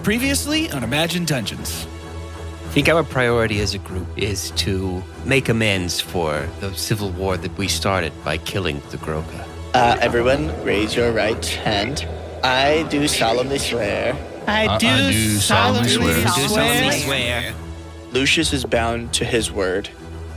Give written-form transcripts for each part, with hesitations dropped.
Previously on Imagine Dungeons. I think our priority as a group is to make amends for the civil war that we started by killing the Groga. Everyone, raise your right hand. I do solemnly swear. I do solemnly swear. Lucius is bound to his word,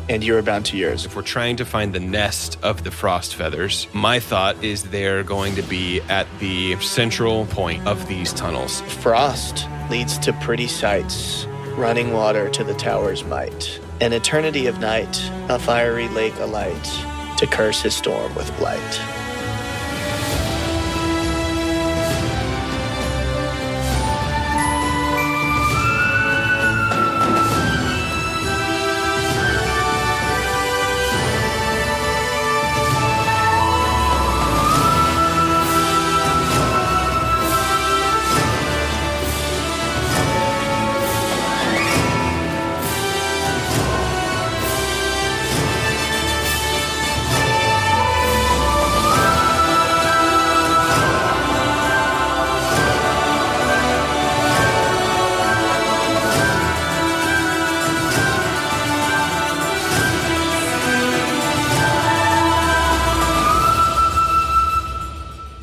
and you are bound to yours. If we're trying to find the nest of the frost feathers, my thought is they're going to be at the central point of these tunnels. Frost leads to pretty sights, running water to the tower's might, an eternity of night, a fiery lake alight, to curse his storm with blight.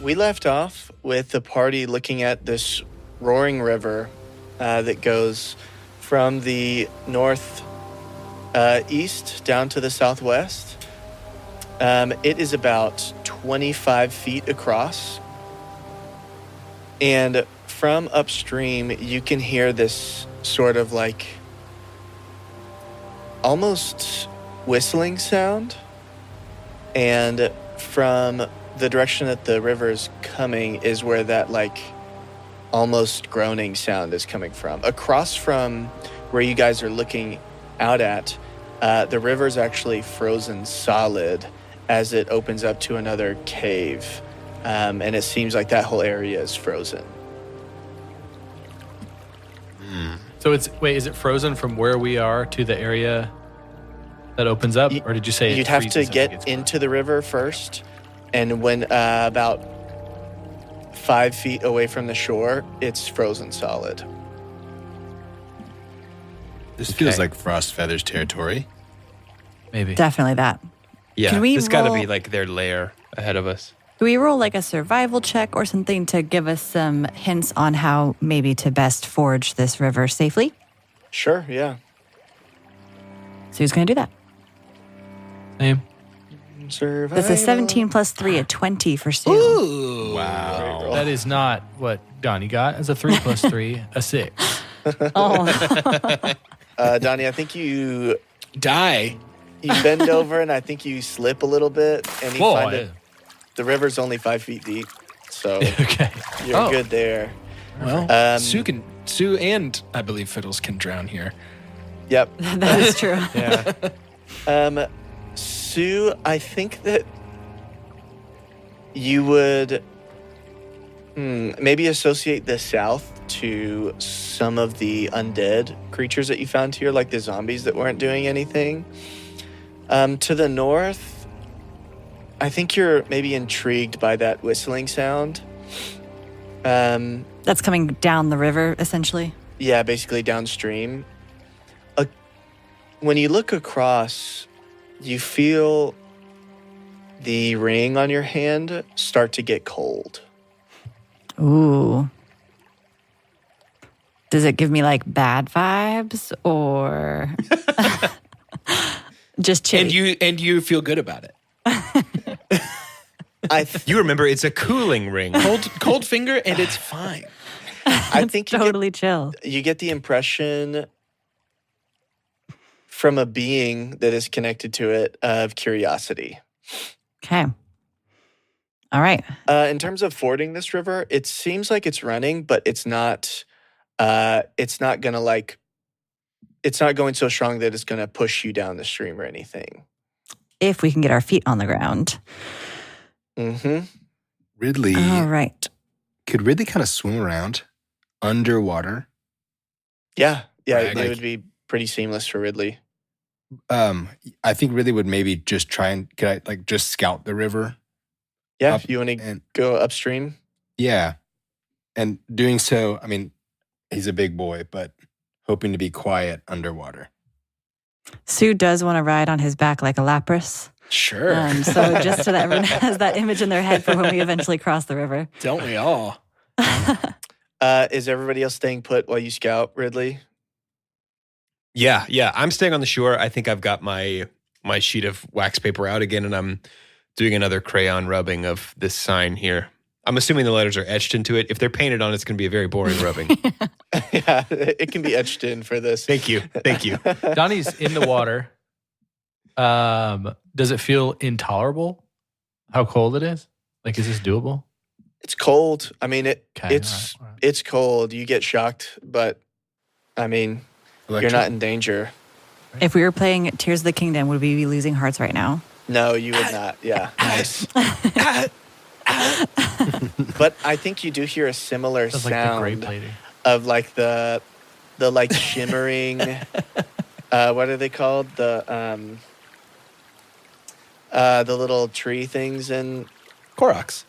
We left off with the party looking at this roaring river that goes from the north east down to the southwest. It is about 25 feet across. And from upstream, you can hear this sort of like almost whistling sound. And from the direction that the river is coming is where that like almost groaning sound is coming from. Across from where you guys are looking out at, the river is actually frozen solid as it opens up to another cave. And it seems like that whole area is frozen. So is it frozen from where we are to the area that opens up? Or did you say you'd have to get into the river first? And when about 5 feet away from the shore, it's frozen solid. This feels like Frost Feathers territory. Maybe. Definitely that. Yeah, Can we it's got to roll- be like their lair ahead of us. Do we roll like a survival check or something to give us some hints on how maybe to best forge this river safely? Sure, yeah. So who's going to do that? Same. Survival. That's a 17 plus 3, a 20 for Sue. Ooh. Wow. That is not what Donnie got. It's a 3 plus 3, a 6. Oh. Donnie, I think you Die. bend over and I think you slip a little bit and you Whoa, find it. The river's only 5 feet deep, so Okay. you're good there. Well, Sue and I believe Fiddles can drown here. Yep. That is true. Yeah. Sue, I think that you would maybe associate the south to some of the undead creatures that you found here, like the zombies that weren't doing anything. To the north, I think you're maybe intrigued by that whistling sound. That's coming down the river, essentially. Yeah, basically downstream. When you look across, you feel the ring on your hand start to get cold. Ooh. Does it give me like bad vibes or just chilly? And you feel good about it. You remember, it's a cooling ring. Cold finger, and it's fine. I think totally chill. you get the impression from a being that is connected to it of curiosity. Okay. All right. In terms of fording this river, it seems like it's running, but it's not. It's not gonna it's not going so strong that it's gonna push you down the stream or anything. If we can get our feet on the ground. Mm-hmm. Ridley. All right. Could Ridley kind of swim around underwater? Yeah, Right, it would be pretty seamless for Ridley. I think Ridley would maybe just try and just scout the river. Yeah, Up if you want to and- go upstream. Yeah. And doing so, I mean, He's a big boy, but hoping to be quiet underwater. Sue does want to ride on his back like a lapras. Sure. So just so that everyone has that image in their head for when we eventually cross the river. Don't we all? Is everybody else staying put while you scout, Ridley? Yeah. I'm staying on the shore. I think I've got my sheet of wax paper out again, and I'm doing another crayon rubbing of this sign here. I'm assuming the letters are etched into it. If they're painted on, it's going to be a very boring rubbing. Yeah, it can be etched in for this. Thank you. Donnie's in the water. Does it feel intolerable? How cold it is? Like, is this doable? It's cold. I mean, Okay, it's all right. it's cold. You get shocked, but I mean, you're not in danger. If we were playing Tears of the Kingdom, would we be losing hearts right now? No, you would not. Yeah. Nice. But I think you do hear a similar Sounds like the grape sound lady. of like the like shimmering. What are they called? The little tree things and Koroks.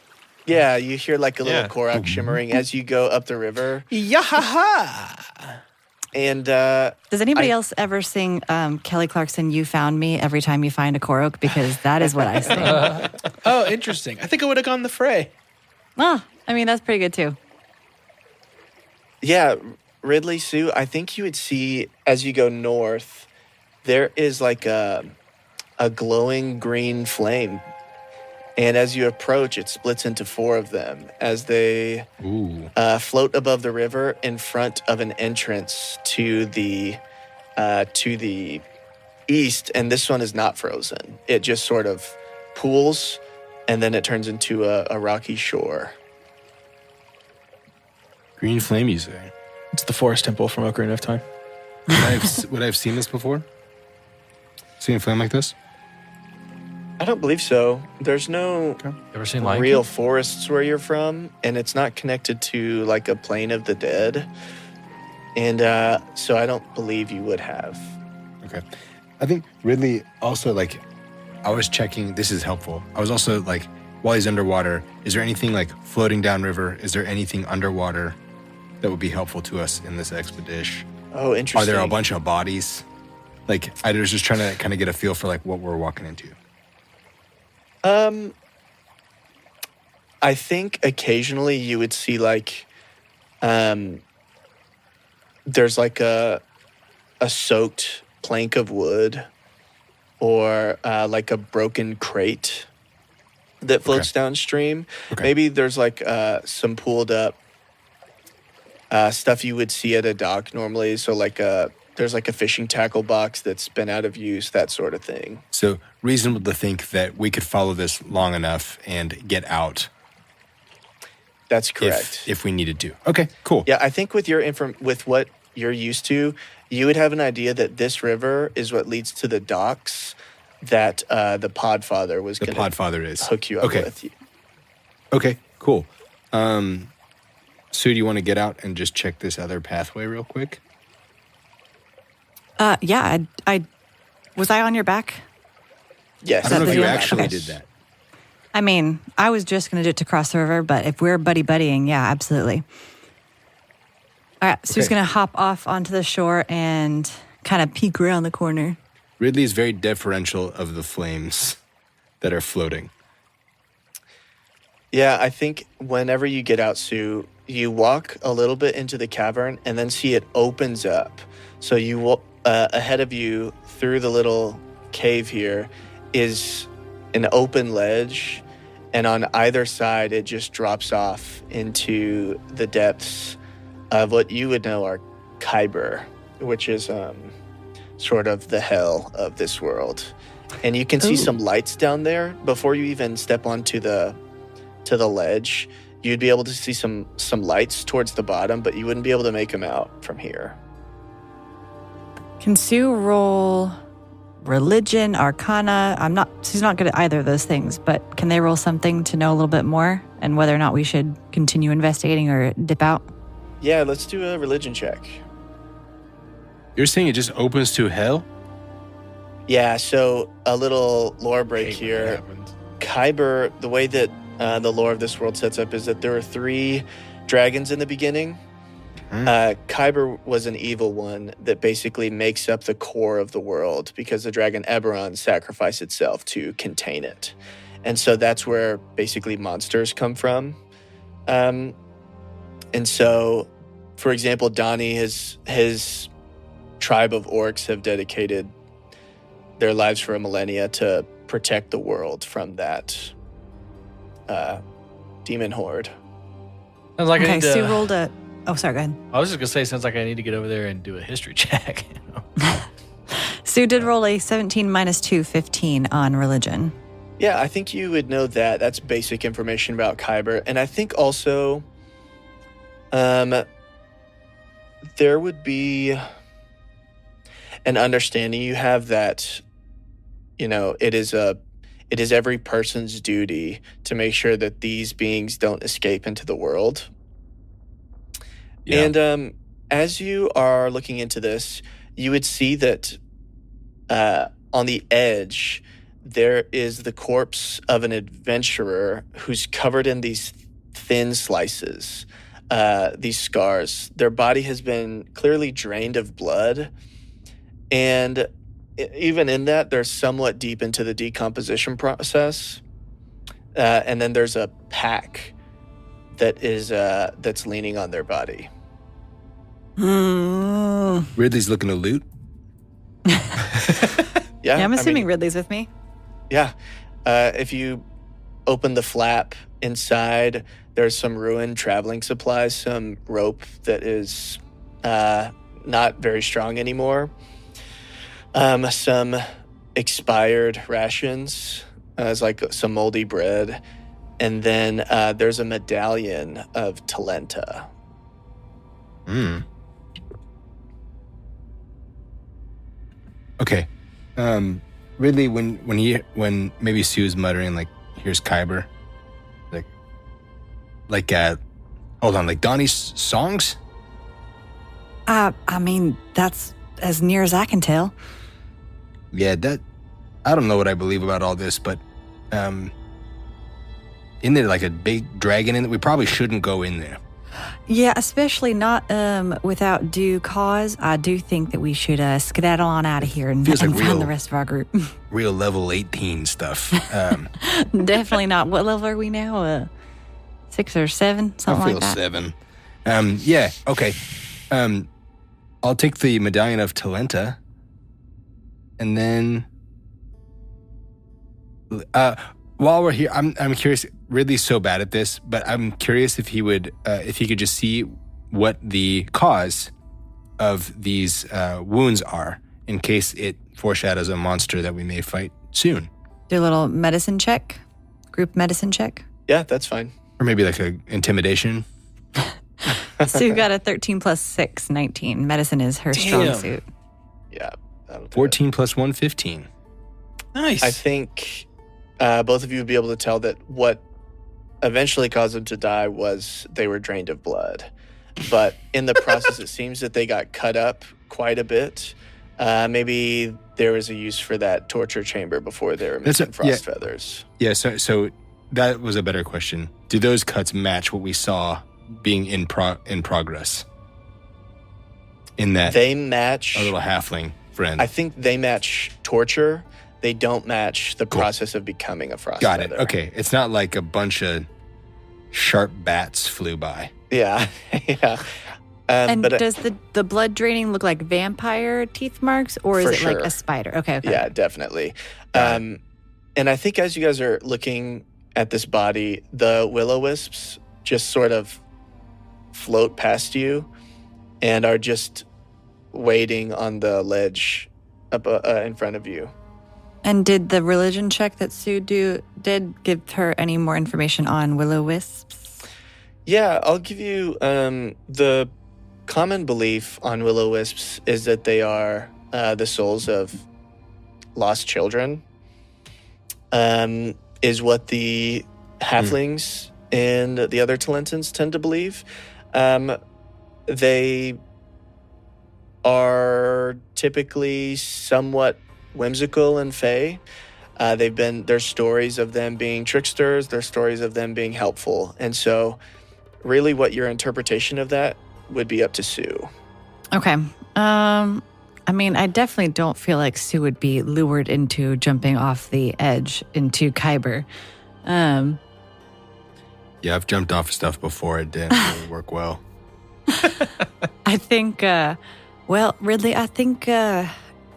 yeah, you hear like a little Yeah. korok shimmering as you go up the river. Yahaha. And Does anybody else ever sing Kelly Clarkson, You Found Me every time you find a korok? Because that is what I sing. Oh, interesting. I think I would have gone the fray. I mean, that's pretty good too. yeah, Ridley, Sue, I think you would see as you go north, there is like a glowing green flame. And as you approach, it splits into 4 of them as they float above the river in front of an entrance to the east. And this one is not frozen. It just sort of pools, and then it turns into a rocky shore. Green flame, you say? It's the forest temple from Ocarina of Time. Would I have seen this before? Seen a flame like this? I don't believe so. There's no Ever seen like real forests where you're from, and it's not connected to like a plane of the dead. And so I don't believe you would have. Okay. I think Ridley also, like, I was checking, this is helpful. I was also like, while he's underwater, is there anything like floating downriver? Is there anything underwater that would be helpful to us in this expedition? Oh, interesting. Are there a bunch of bodies? Like, I was just trying to kind of get a feel for like what we're walking into. I think occasionally you would see like, there's like a soaked plank of wood, or like a broken crate that floats downstream. Okay. Maybe there's like some pooled up stuff you would see at a dock normally. So like there's like a fishing tackle box that's been out of use, that sort of thing. So reasonable to think that we could follow this long enough and get out. That's correct. If we needed to. Okay, cool. Yeah, I think with with what you're used to, you would have an idea that this river is what leads to the docks that the Podfather was The going to Podfather is. hook you up Okay. with. Okay, cool. Sue, do you want to get out and just check this other pathway real quick? Yeah, I was I on your back? Yes. I don't know if the you deal? actually Okay. did that. I mean, I was just going to do it to cross the river, but if we're buddying, yeah, absolutely. All right, Sue's Okay. going to hop off onto the shore and kind of peek around the corner. Ridley is very deferential of the flames that are floating. Yeah, I think whenever you get out, Sue, you walk a little bit into the cavern and then see it opens up. So you ahead of you through the little cave here is an open ledge, and on either side it just drops off into the depths of what you would know are Khyber, which is sort of the hell of this world. And you can see some lights down there before you even step onto the ledge. You'd be able to see some lights towards the bottom, but you wouldn't be able to make them out from here. Can Sue roll religion, arcana? She's not good at either of those things, but can they roll something to know a little bit more and whether or not we should continue investigating or dip out? Yeah, let's do a religion check. You're saying it just opens to hell? Yeah, so a little lore break here. Khyber, the way that the lore of this world sets up is that there are 3 dragons in the beginning, Kyber was an evil one that basically makes up the core of the world because the dragon Eberron sacrificed itself to contain it. And so that's where basically monsters come from. And so, for example, Donnie, his tribe of orcs have dedicated their lives for a millennia to protect the world from that demon horde. Sounds like I Okay, need to, Sue rolled a. Oh, sorry, go ahead. I was just gonna say, sounds like I need to get over there and do a history check. Sue did roll a 17 minus 2, 15 on religion. Yeah, I think you would know that. That's basic information about Kyber. And I think also there would be an understanding you have that, it is every person's duty to make sure that these beings don't escape into the world. Yeah. And as you are looking into this, you would see that on the edge, there is the corpse of an adventurer who's covered in these thin slices, these scars. Their body has been clearly drained of blood. And even in that, they're somewhat deep into the decomposition process. And then there's a pack that is that's leaning on their body. Ridley's looking to loot. Yeah, I'm assuming Ridley's with me. Yeah. If you open the flap inside, there's some ruined traveling supplies, some rope that is not very strong anymore, some expired rations, as like some moldy bread, and then there's a medallion of Talenta. Okay. Ridley, when maybe Sue's muttering like, "Here's Kyber," hold on, like Donnie's songs. I mean, that's as near as I can tell. Yeah, I don't know what I believe about all this, but isn't there like a big dragon in it? We probably shouldn't go in there. Yeah, especially not without due cause. I do think that we should skedaddle on out of here and find the rest of our group. Real level 18 stuff. Definitely not. What level are we now? 6 or 7, something like that. I feel 7. Yeah, okay. I'll take the medallion of Talenta, and then while we're here, I'm curious. Ridley's so bad at this, but I'm curious if he could just see what the cause of these wounds are, in case it foreshadows a monster that we may fight soon. Do a little medicine check, group medicine check. Yeah, that's fine. Or maybe like a intimidation. Sue got a 13 plus 6, 19. Medicine is her strong suit. Yeah. 14 plus 1, 15. Nice. I think both of you would be able to tell that what eventually caused them to die was they were drained of blood. But in the process, it seems that they got cut up quite a bit. Maybe there was a use for that torture chamber before they were missing frost feathers. Yeah, so that was a better question. Do those cuts match what we saw being in progress? In that they match a little halfling friend. I think they match torture. They don't match the process of becoming a frost feather. Got it. Okay. It's not like a bunch of sharp bats flew by. Yeah. Yeah. And does the blood draining look like vampire teeth marks, or is it like a spider? Okay. Yeah, definitely. And I think as you guys are looking at this body, the will-o-wisps just sort of float past you and are just waiting on the ledge up in front of you. And did the religion check that Sue did give her any more information on will-o-wisps? Yeah, I'll give you the common belief on will-o-wisps is that they are the souls of lost children, is what the halflings and the other Talentans tend to believe. They are typically somewhat whimsical and fey. There's stories of them being tricksters, there's stories of them being helpful. And so really what your interpretation of that would be up to Sue. Okay. I mean, I definitely don't feel like Sue would be lured into jumping off the edge into Kyber. Yeah, I've jumped off stuff before. It didn't really work well. I think, Ridley, I think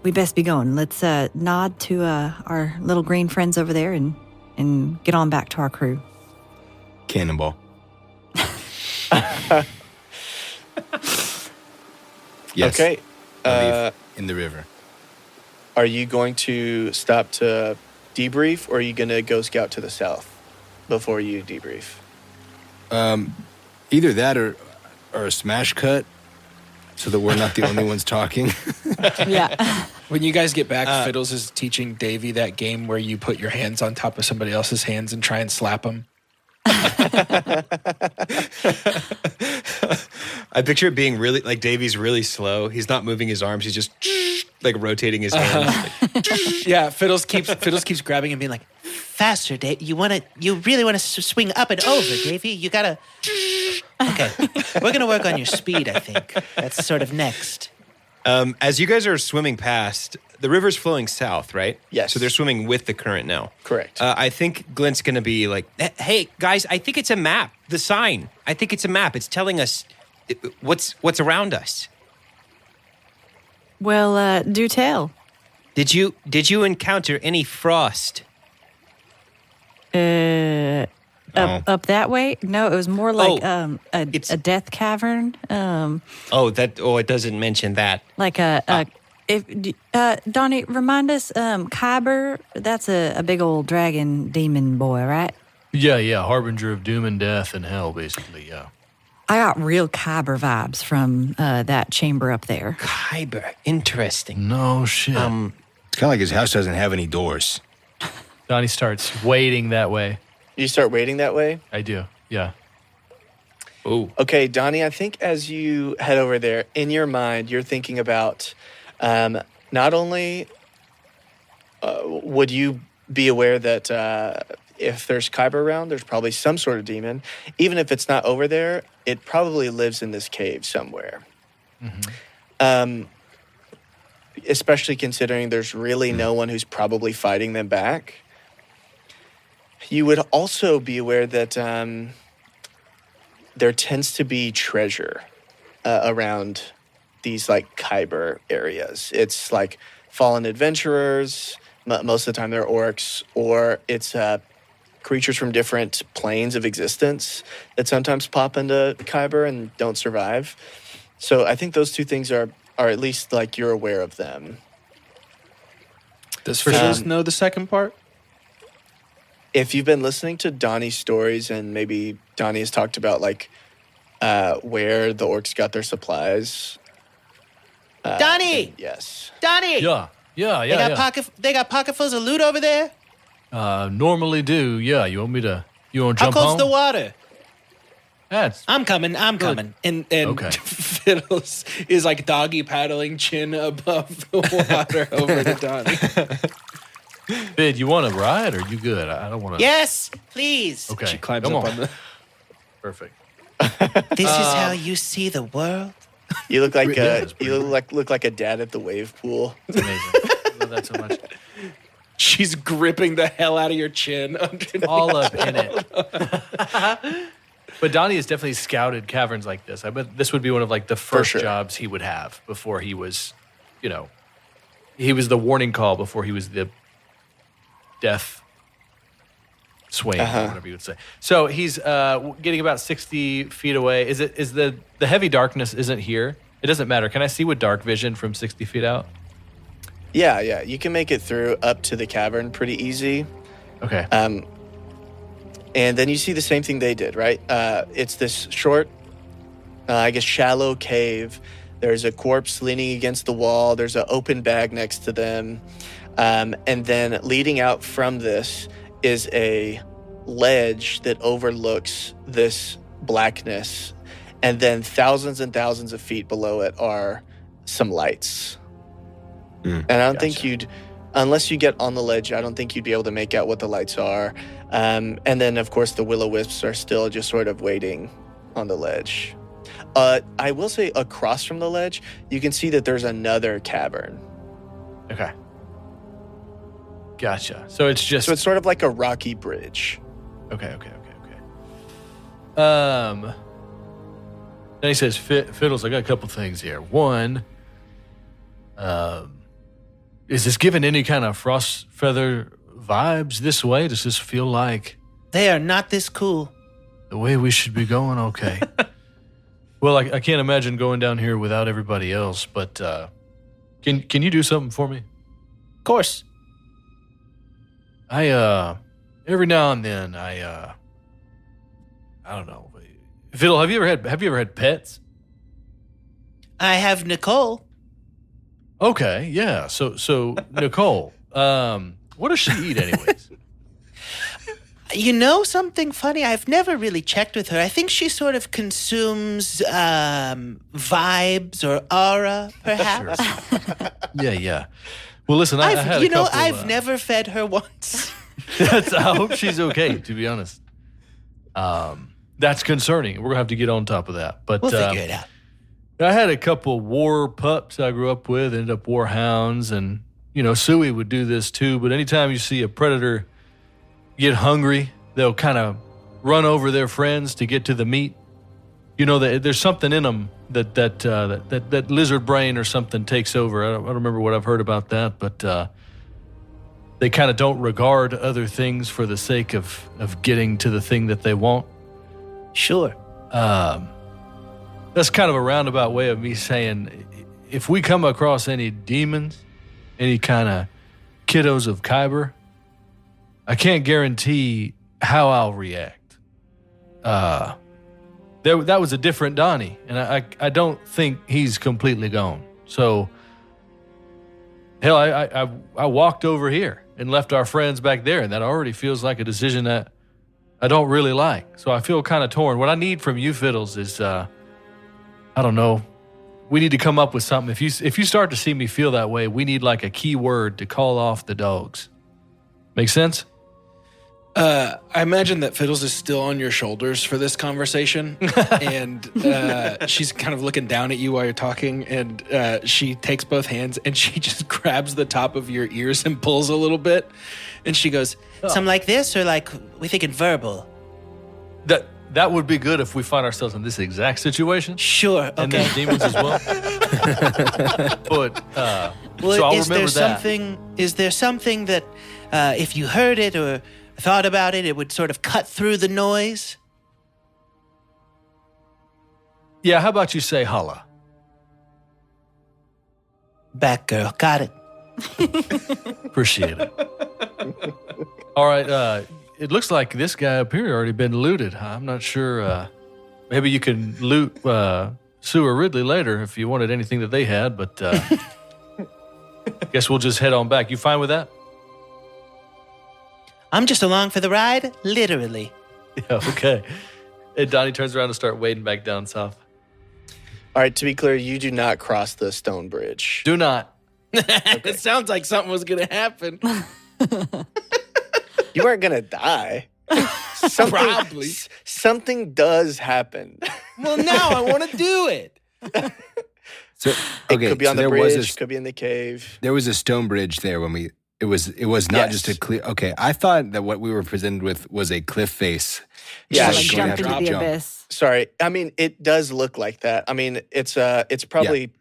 we best be going. Let's nod to our little green friends over there and get on back to our crew. Cannonball. Yes. Okay. I leave in the river. Are you going to stop to debrief, or are you going to go scout to the south before you debrief? Either that or a smash cut so that we're not the only ones talking. Yeah. When you guys get back, Fiddles is teaching Davey that game where you put your hands on top of somebody else's hands and try and slap them. I picture it being really like Davey's really slow. He's not moving his arms. He's just like rotating his hands. Yeah, Fiddles keeps grabbing and being like, Faster, Dave. You really want to swing up and over, Davey. You gotta. Okay, we're gonna work on your speed. I think that's sort of next. As you guys are swimming past, the river's flowing south, right? Yes. So they're swimming with the current now. Correct. I think Glint's going to be like, hey, guys, I think it's a map. The sign. I think it's a map. It's telling us what's around us. Well, do tell. Did you encounter any frost? Up that way? No, it was more like a death cavern. It doesn't mention that. Like Donnie, remind us, Kyber, that's a big old dragon demon boy, right? Yeah, harbinger of doom and death and hell, basically, yeah. I got real Kyber vibes from that chamber up there. Kyber, interesting. No shit. It's kind of like his house doesn't have any doors. Donnie starts wading that way. You start wading that way? I do, yeah. Oh. Okay, Donnie, I think as you head over there, in your mind, you're thinking about not only would you be aware that if there's Kyber around, there's probably some sort of demon. Even if it's not over there, it probably lives in this cave somewhere. Mm-hmm. Especially considering there's really no one who's probably fighting them back. You would also be aware that there tends to be treasure around these like Kyber areas. It's like fallen adventurers. Most of the time they're orcs, or it's creatures from different planes of existence that sometimes pop into Kyber and don't survive. So I think those two things are at least like you're aware of them. does Fiddles know the second part? If you've been listening to Donnie's stories, and maybe Donnie has talked about like where the orcs got their supplies. Donnie! Yes. Donnie! Yeah. They got pocketfuls of loot over there? Normally do, yeah. You want How jump home? cold's the water? That's I'm coming. And Okay. Fiddles is like doggy paddling chin above the water over to Donnie. Bid, you want to ride or you good? I don't want to. Yes, please. Okay. She climbs come up on. on the... Perfect. This is how you see the world? You look like Yeah, that's pretty look like a dad at the wave pool. It's amazing. I love that so much. She's gripping the hell out of your chin underneath. All up in it. But Donnie has definitely scouted caverns like this. I bet this would be one of like the first sure. jobs he would have before he was, he was the warning call before he was the death swing, or whatever you would say. So he's getting about 60 feet away. Is the heavy darkness isn't here? It doesn't matter. Can I see with dark vision from 60 feet out? Yeah. You can make it through up to the cavern pretty easy. Okay. And then you see the same thing they did, right? It's this short, shallow cave. There's a corpse leaning against the wall. There's an open bag next to them. And then leading out from this is a ledge that overlooks this blackness. And then thousands and thousands of feet below it are some lights. And I don't think unless you get on the ledge, I don't think you'd be able to make out what the lights are. And then, of course, the will-o-wisps are still just sort of waiting on the ledge. I will say across from the ledge, you can see that there's another cavern. Okay. Gotcha. So it's just So it's sort of like a rocky bridge. okay. Then he says, Fiddles, I got a couple things here. One, is this giving any kind of frost feather vibes this way? Does this feel like They are not this cool. the way we should be going? Okay. Well, I can't imagine going down here without everybody else, but can you do something for me? Of course. I every now and then I don't know. Fiddle, have you ever had pets? I have Nicole. Okay, yeah. So Nicole, what does she eat anyways? You know something funny? I've never really checked with her. I think she sort of consumes vibes or aura, perhaps. Yeah. Well, listen, I had a couple. I've never fed her once. I hope she's okay. To be honest, that's concerning. We're gonna have to get on top of that. But We'll figure it out. I had a couple war pups I grew up with, ended up war hounds, and Suey would do this too. But anytime you see a predator get hungry, they'll kind of run over their friends to get to the meat. There's something in them that lizard brain or something takes over. I don't remember what I've heard about that, but they kind of don't regard other things for the sake of getting to the thing that they want. Sure. That's kind of a roundabout way of me saying, if we come across any demons, any kind of kiddos of Kyber, I can't guarantee how I'll react. That was a different Donnie, and I don't think he's completely gone. So, hell, I walked over here and left our friends back there, and that already feels like a decision that I don't really like. So I feel kind of torn. What I need from you, Fiddles, is I don't know. We need to come up with something. If you start to see me feel that way, we need like a key word to call off the dogs. Make sense? I imagine that Fiddles is still on your shoulders for this conversation, and she's kind of looking down at you while you're talking, and she takes both hands and she just grabs the top of your ears and pulls a little bit, and she goes, Something like this, or like we thinking verbal? That would be good if we find ourselves in this exact situation. Sure. And Okay. then demons as well. But Well, so I'll is there remember that. Is there something that if you heard it or thought about it, it would sort of cut through the noise? Yeah, how about you say holla? Back girl, got it. Appreciate it. All right, it looks like this guy up here already been looted. I'm not sure. Maybe you can loot Sue or Ridley later if you wanted anything that they had, but guess we'll just head on back. You fine with that? I'm just along for the ride, literally. Yeah, okay. And Donnie turns around and start wading back down south. All right, to be clear, you do not cross the stone bridge. Do not. It sounds like something was going to happen. You aren't going to die. Probably. Something does happen. Well, now I want to do it. So It could be on the there bridge, was could be in the cave. there was a stone bridge there when we. It was not Yes. just a clear. Okay, I thought that what we were presented with was a cliff face. Yeah, like Just going jump after into the jump. abyss. Sorry. I mean, it does look like that. I mean, it's probably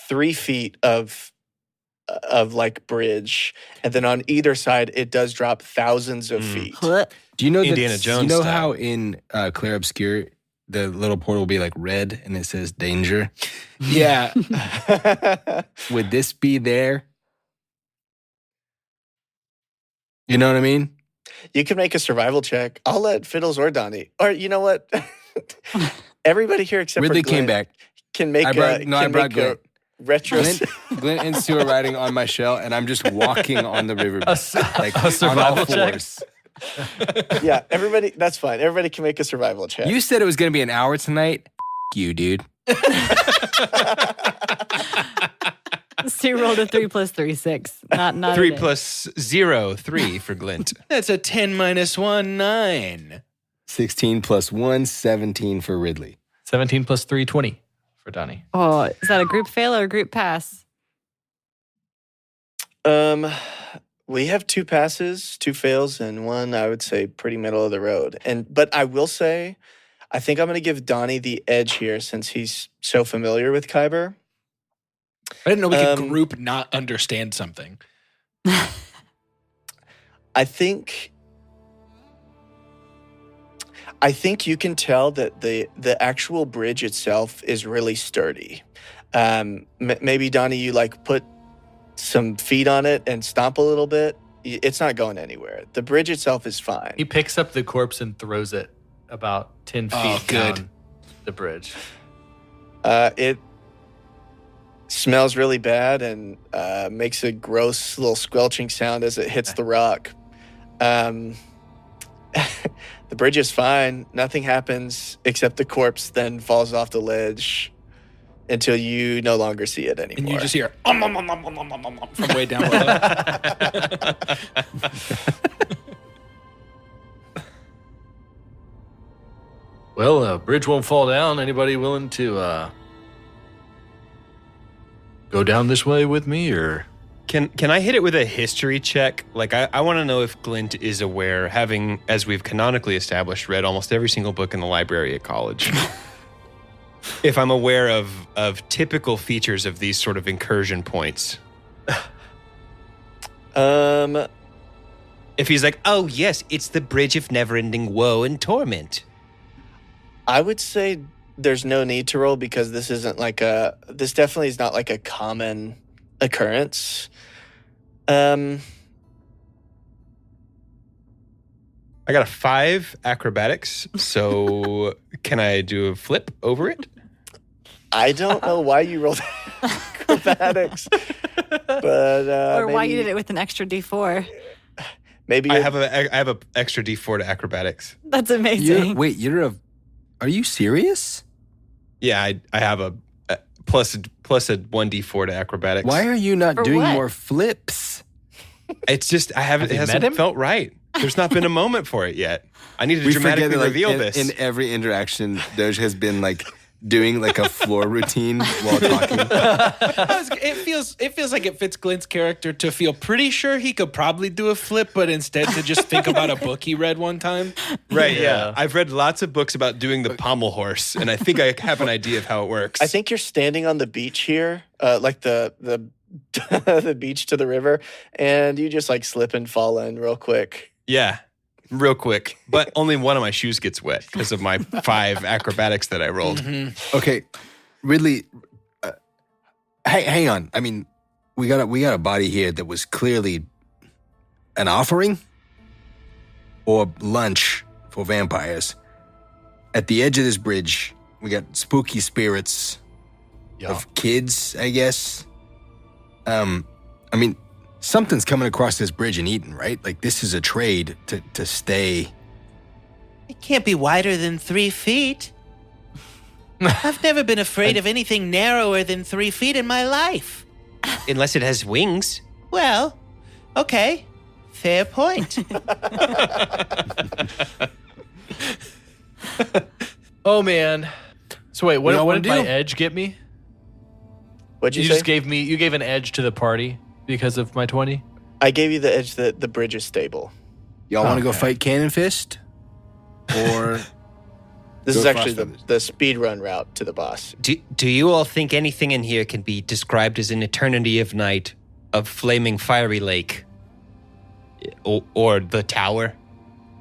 3 feet of like bridge, and then on either side it does drop thousands of feet. What? Do you know Indiana that? Jones You know style. how in Clair Obscure the little portal will be like red and it says danger. Yeah. Would this be there? You know what I mean? You can make a survival check. I'll let Fiddles or Donnie, or you know what? Everybody here except Ridley for Glint came back. can make I brought a Glint. retro. Glint and Sue are riding on my shell, and I'm just walking on the river, like a survival on all check? fours. Yeah, everybody. That's fine. Everybody can make a survival check. You said it was going to be an hour tonight. You, dude. Sue rolled a 3 + 3, 6. Not 3 a day. plus 0, 3 for Glint. That's a 10 - 1, 9. 16 + 1, 17 for Ridley. 17 plus 3, 20 for Donnie. Oh, is that a group fail or a group pass? We have 2 passes, 2 fails, and 1, I would say, pretty middle of the road. But I will say, I think I'm going to give Donnie the edge here since he's so familiar with Kyber. I didn't know we could group not understand something. I think you can tell that the actual bridge itself is really sturdy. Maybe, Donnie, you put some feet on it and stomp a little bit. It's not going anywhere. The bridge itself is fine. He picks up the corpse and throws it about 10 feet down the bridge. It smells really bad and makes a gross little squelching sound as it hits the rock. The bridge is fine. Nothing happens except the corpse then falls off the ledge until you no longer see it anymore. And you just hear from way down below. Well, bridge won't fall down. Anybody willing to go down this way with me, or Can I hit it with a history check? I want to know if Glint is aware, having, as we've canonically established, read almost every single book in the library at college. If I'm aware of typical features of these sort of incursion points. Um, If he's like, oh yes, it's the bridge of never-ending woe and torment. I would say there's no need to roll because this isn't this definitely is not like a common occurrence. I got a 5 acrobatics, so can I do a flip over it? I don't know why you rolled acrobatics, but or why maybe- you did it with an extra D4. Maybe I have a extra D4 to acrobatics. That's amazing. Are you serious? Yeah, I have a plus a 1D4 to acrobatics. Why are you not For doing what? more flips? It's just it Have you met hasn't him? felt right. There's not been a moment for it yet. I need to dramatically reveal this. In every interaction, Doge has been doing a floor routine while talking. It feels like it fits Glint's character to feel pretty sure he could probably do a flip, but instead to just think about a book he read one time. Right, yeah. I've read lots of books about doing the pommel horse, and I think I have an idea of how it works. I think you're standing on the beach here, like the the beach to the river, and you just slip and fall in real quick. Yeah, real quick. But only one of my shoes gets wet because of my 5 acrobatics that I rolled. Mm-hmm. Okay, Ridley, hang on. I mean, we got a body here that was clearly an offering or lunch for vampires. At the edge of this bridge, we got spooky spirits of kids, I guess. I mean, something's coming across this bridge and eating, right? This is a trade to stay. It can't be wider than 3 feet. I've never been afraid of anything narrower than 3 feet in my life. Unless it has wings. Well, okay. Fair point. oh man. So wait, what y'all did wanna my do? edge get me? What'd you say? Just you gave an edge to the party because of my 20? I gave you the edge that the bridge is stable. Y'all want to go Okay. fight Cannon Fist? Or This Go is actually faster. the speed run route to the boss. Do you all think anything in here can be described as an eternity of night, of flaming fiery lake, or the tower?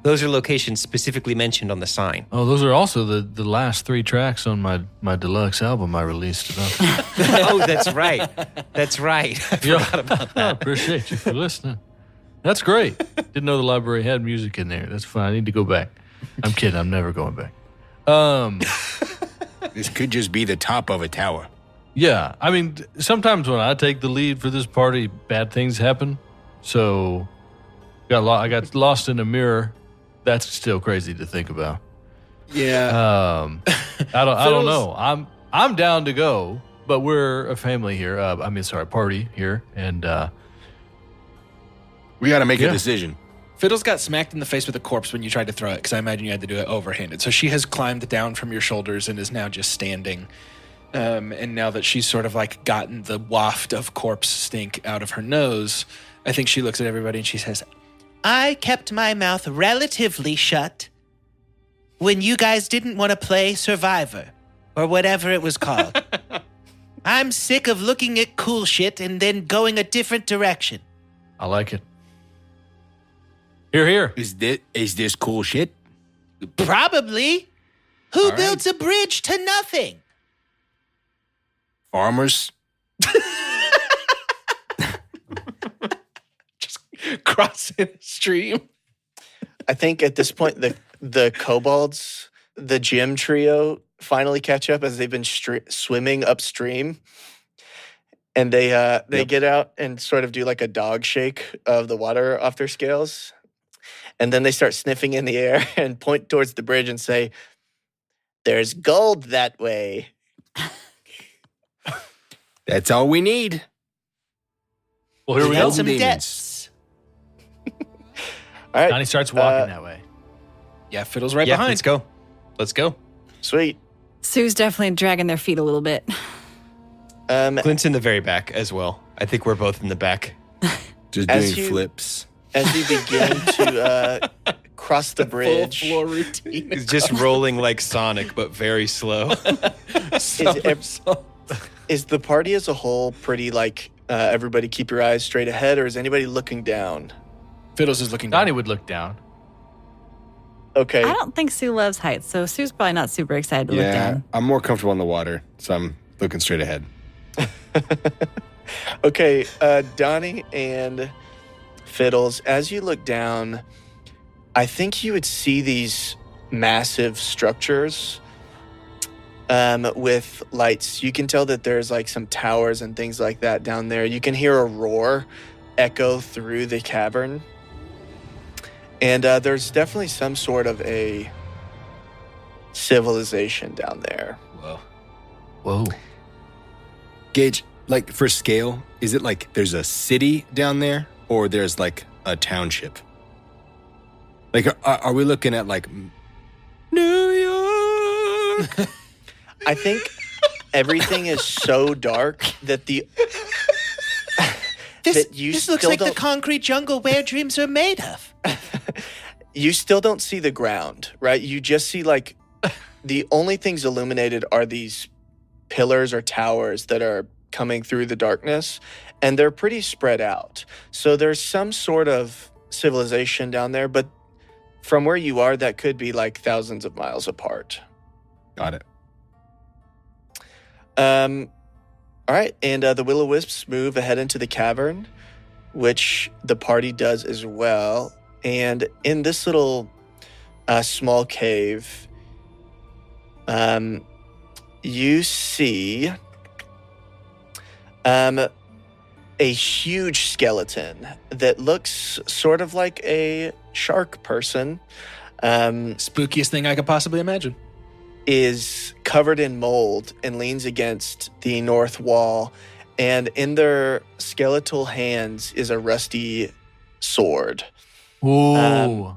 Those are locations specifically mentioned on the sign. Oh, those are also the last 3 tracks on my deluxe album I released. Oh, that's right. That's right. I forgot about I that. appreciate you for listening. That's great. Didn't know the library had music in there. That's fine. I need to go back. I'm kidding. I'm never going back. this could just be the top of a tower. Yeah. I mean, sometimes when I take the lead for this party, bad things happen. So I got lost in a mirror. That's still crazy to think about. Yeah. I don't know. I'm down to go, but we're a family here. Party here, and We got to make Yeah. a decision. Fiddles got smacked in the face with a corpse when you tried to throw it, because I imagine you had to do it overhanded. So she has climbed down from your shoulders and is now just standing. And now that she's sort of like gotten the waft of corpse stink out of her nose, I think she looks at everybody and she says, I kept my mouth relatively shut when you guys didn't want to play Survivor or whatever it was called. I'm sick of looking at cool shit and then going a different direction. I like it. Here. Is this cool shit? Probably. Who All right. builds a bridge to nothing? Farmers? just crossing the stream. I think at this point, the kobolds, the gym trio, finally catch up as they've been swimming upstream. And they get out and sort of do like a dog shake of the water off their scales. And then they start sniffing in the air and point towards the bridge and say, there's gold that way. That's all we need. Well, here we Got go. some Demons. debts. All right. Donnie starts walking that way. Yeah, Fiddle's right Yeah, behind. let's go. Sweet. Sue's definitely dragging their feet a little bit. Clint's in the very back as well. I think we're both in the back. Just As doing you- flips. As you begin to cross the bridge, Full floor routine. He's just rolling like Sonic, but very slow. is the party as a whole pretty like everybody keep your eyes straight ahead, or is anybody looking down? Fiddles is looking down. Donnie would look down. Okay. I don't think Sue loves heights, so Sue's probably not super excited to look Yeah, down. I'm more comfortable in the water, so I'm looking straight ahead. Okay, Donnie and Fiddles, as you look down, I think you would see these massive structures with lights. You can tell that there's like some towers and things like that down there. You can hear a roar echo through the cavern. And there's definitely some sort of a civilization down there. Whoa. Gage, like for scale, is it like there's a city down there or there's like a township? Like, are we looking at like New York? I think everything is so dark that This looks like the concrete jungle where dreams are made of. you still don't see the ground, right? You just see like the only things illuminated are these pillars or towers that are coming through the darkness, and they're pretty spread out. So there's some sort of civilization down there, but from where you are, that could be like thousands of miles apart. Got it. All right, and the Will-O-Wisps move ahead into the cavern, which the party does as well. And in this little small cave, you see a huge skeleton that looks sort of like a shark person. Spookiest thing I could possibly imagine. Is covered in mold and leans against the north wall. And in their skeletal hands is a rusty sword. Ooh.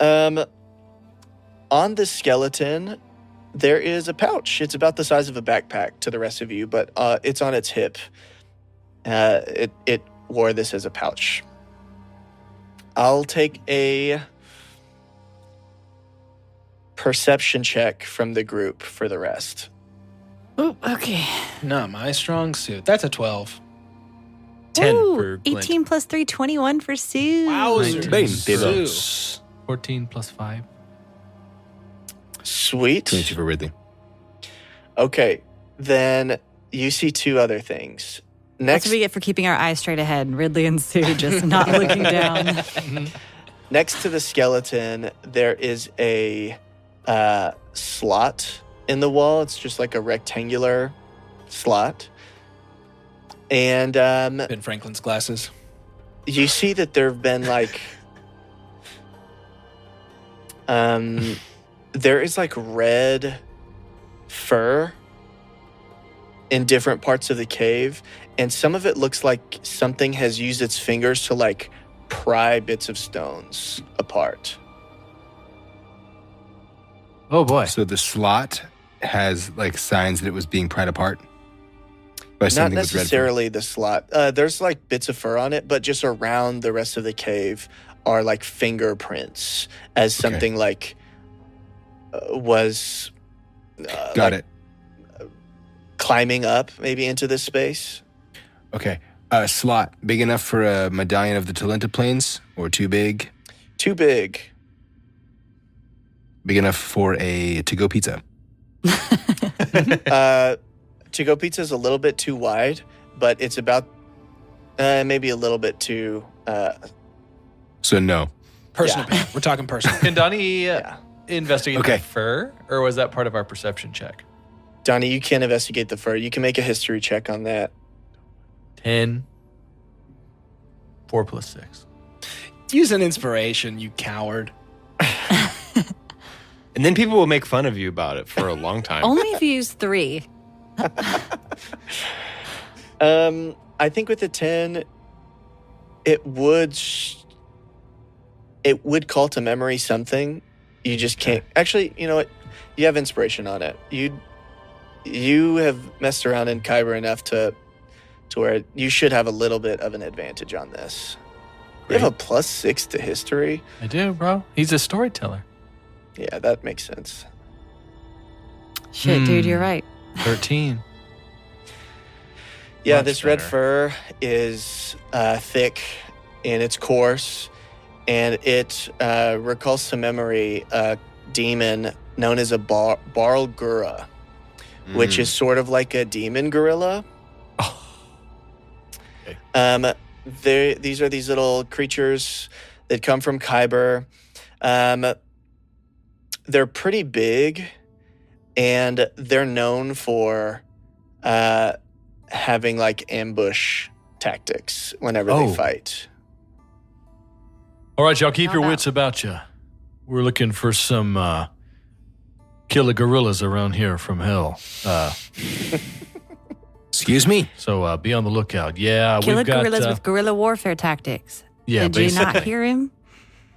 On the skeleton, there is a pouch. It's about the size of a backpack to the rest of you, but it's on its hip. It wore this as a pouch. I'll take a perception check from the group for the rest. Ooh, okay. Not my strong suit. That's a 12. 10 Ooh, for Glint. 18 plus 3, 21 for Sue. Zeus. 14 plus 5. Sweet. 22 for Ridley. Okay, then you see two other things. That's Next, what we get for keeping our eyes straight ahead. Ridley and Sue just not looking down. next to the skeleton, there is a slot in the wall. It's just like a rectangular slot. And Ben Franklin's glasses. you see that there have been like there is like red fur in different parts of the cave, and some of it looks like something has used its fingers to like pry bits of stones apart. Oh boy. So the slot has like signs that it was being pried apart by Not something with red fur. necessarily the slot. There's like bits of fur on it, but just around the rest of the cave are like fingerprints as something like was Got like, it. climbing up maybe into this space. Okay. Slot big enough for a medallion of the Talenta Plains, or too big? Too big. Big enough for a to-go pizza. To-go pizza is a little bit too wide, but it's about maybe a little bit too... So no. Personal pain. We're talking personal. Can Donnie investigate Okay. the fur, or was that part of our perception check? Donnie, you can't investigate the fur. You can make a history check on that. 10. 4 plus 6. Use an inspiration, you coward. And then people will make fun of you about it for a long time. Only if you use 3. I think with the 10, it would call to memory something. You just can't. Actually, you know what? You have inspiration on it. You have messed around in Kyber enough to where you should have a little bit of an advantage on this. You have a +6 to history. I do, bro. He's a storyteller. Yeah, that makes sense. Shit, dude, you're right. 13. Yeah, Much this red better. fur is thick in its course, and it recalls to memory a demon known as a Barlgura, which is sort of like a demon gorilla. Okay. These are these little creatures that come from Kyber. They're pretty big, and they're known for having like ambush tactics whenever they fight. All right, y'all keep How your about- wits about you. We're looking for some killer gorillas around here from hell. Excuse me? So be on the lookout. Yeah, Killer we've got gorillas with guerrilla warfare tactics. yeah, Did you not basically. hear him?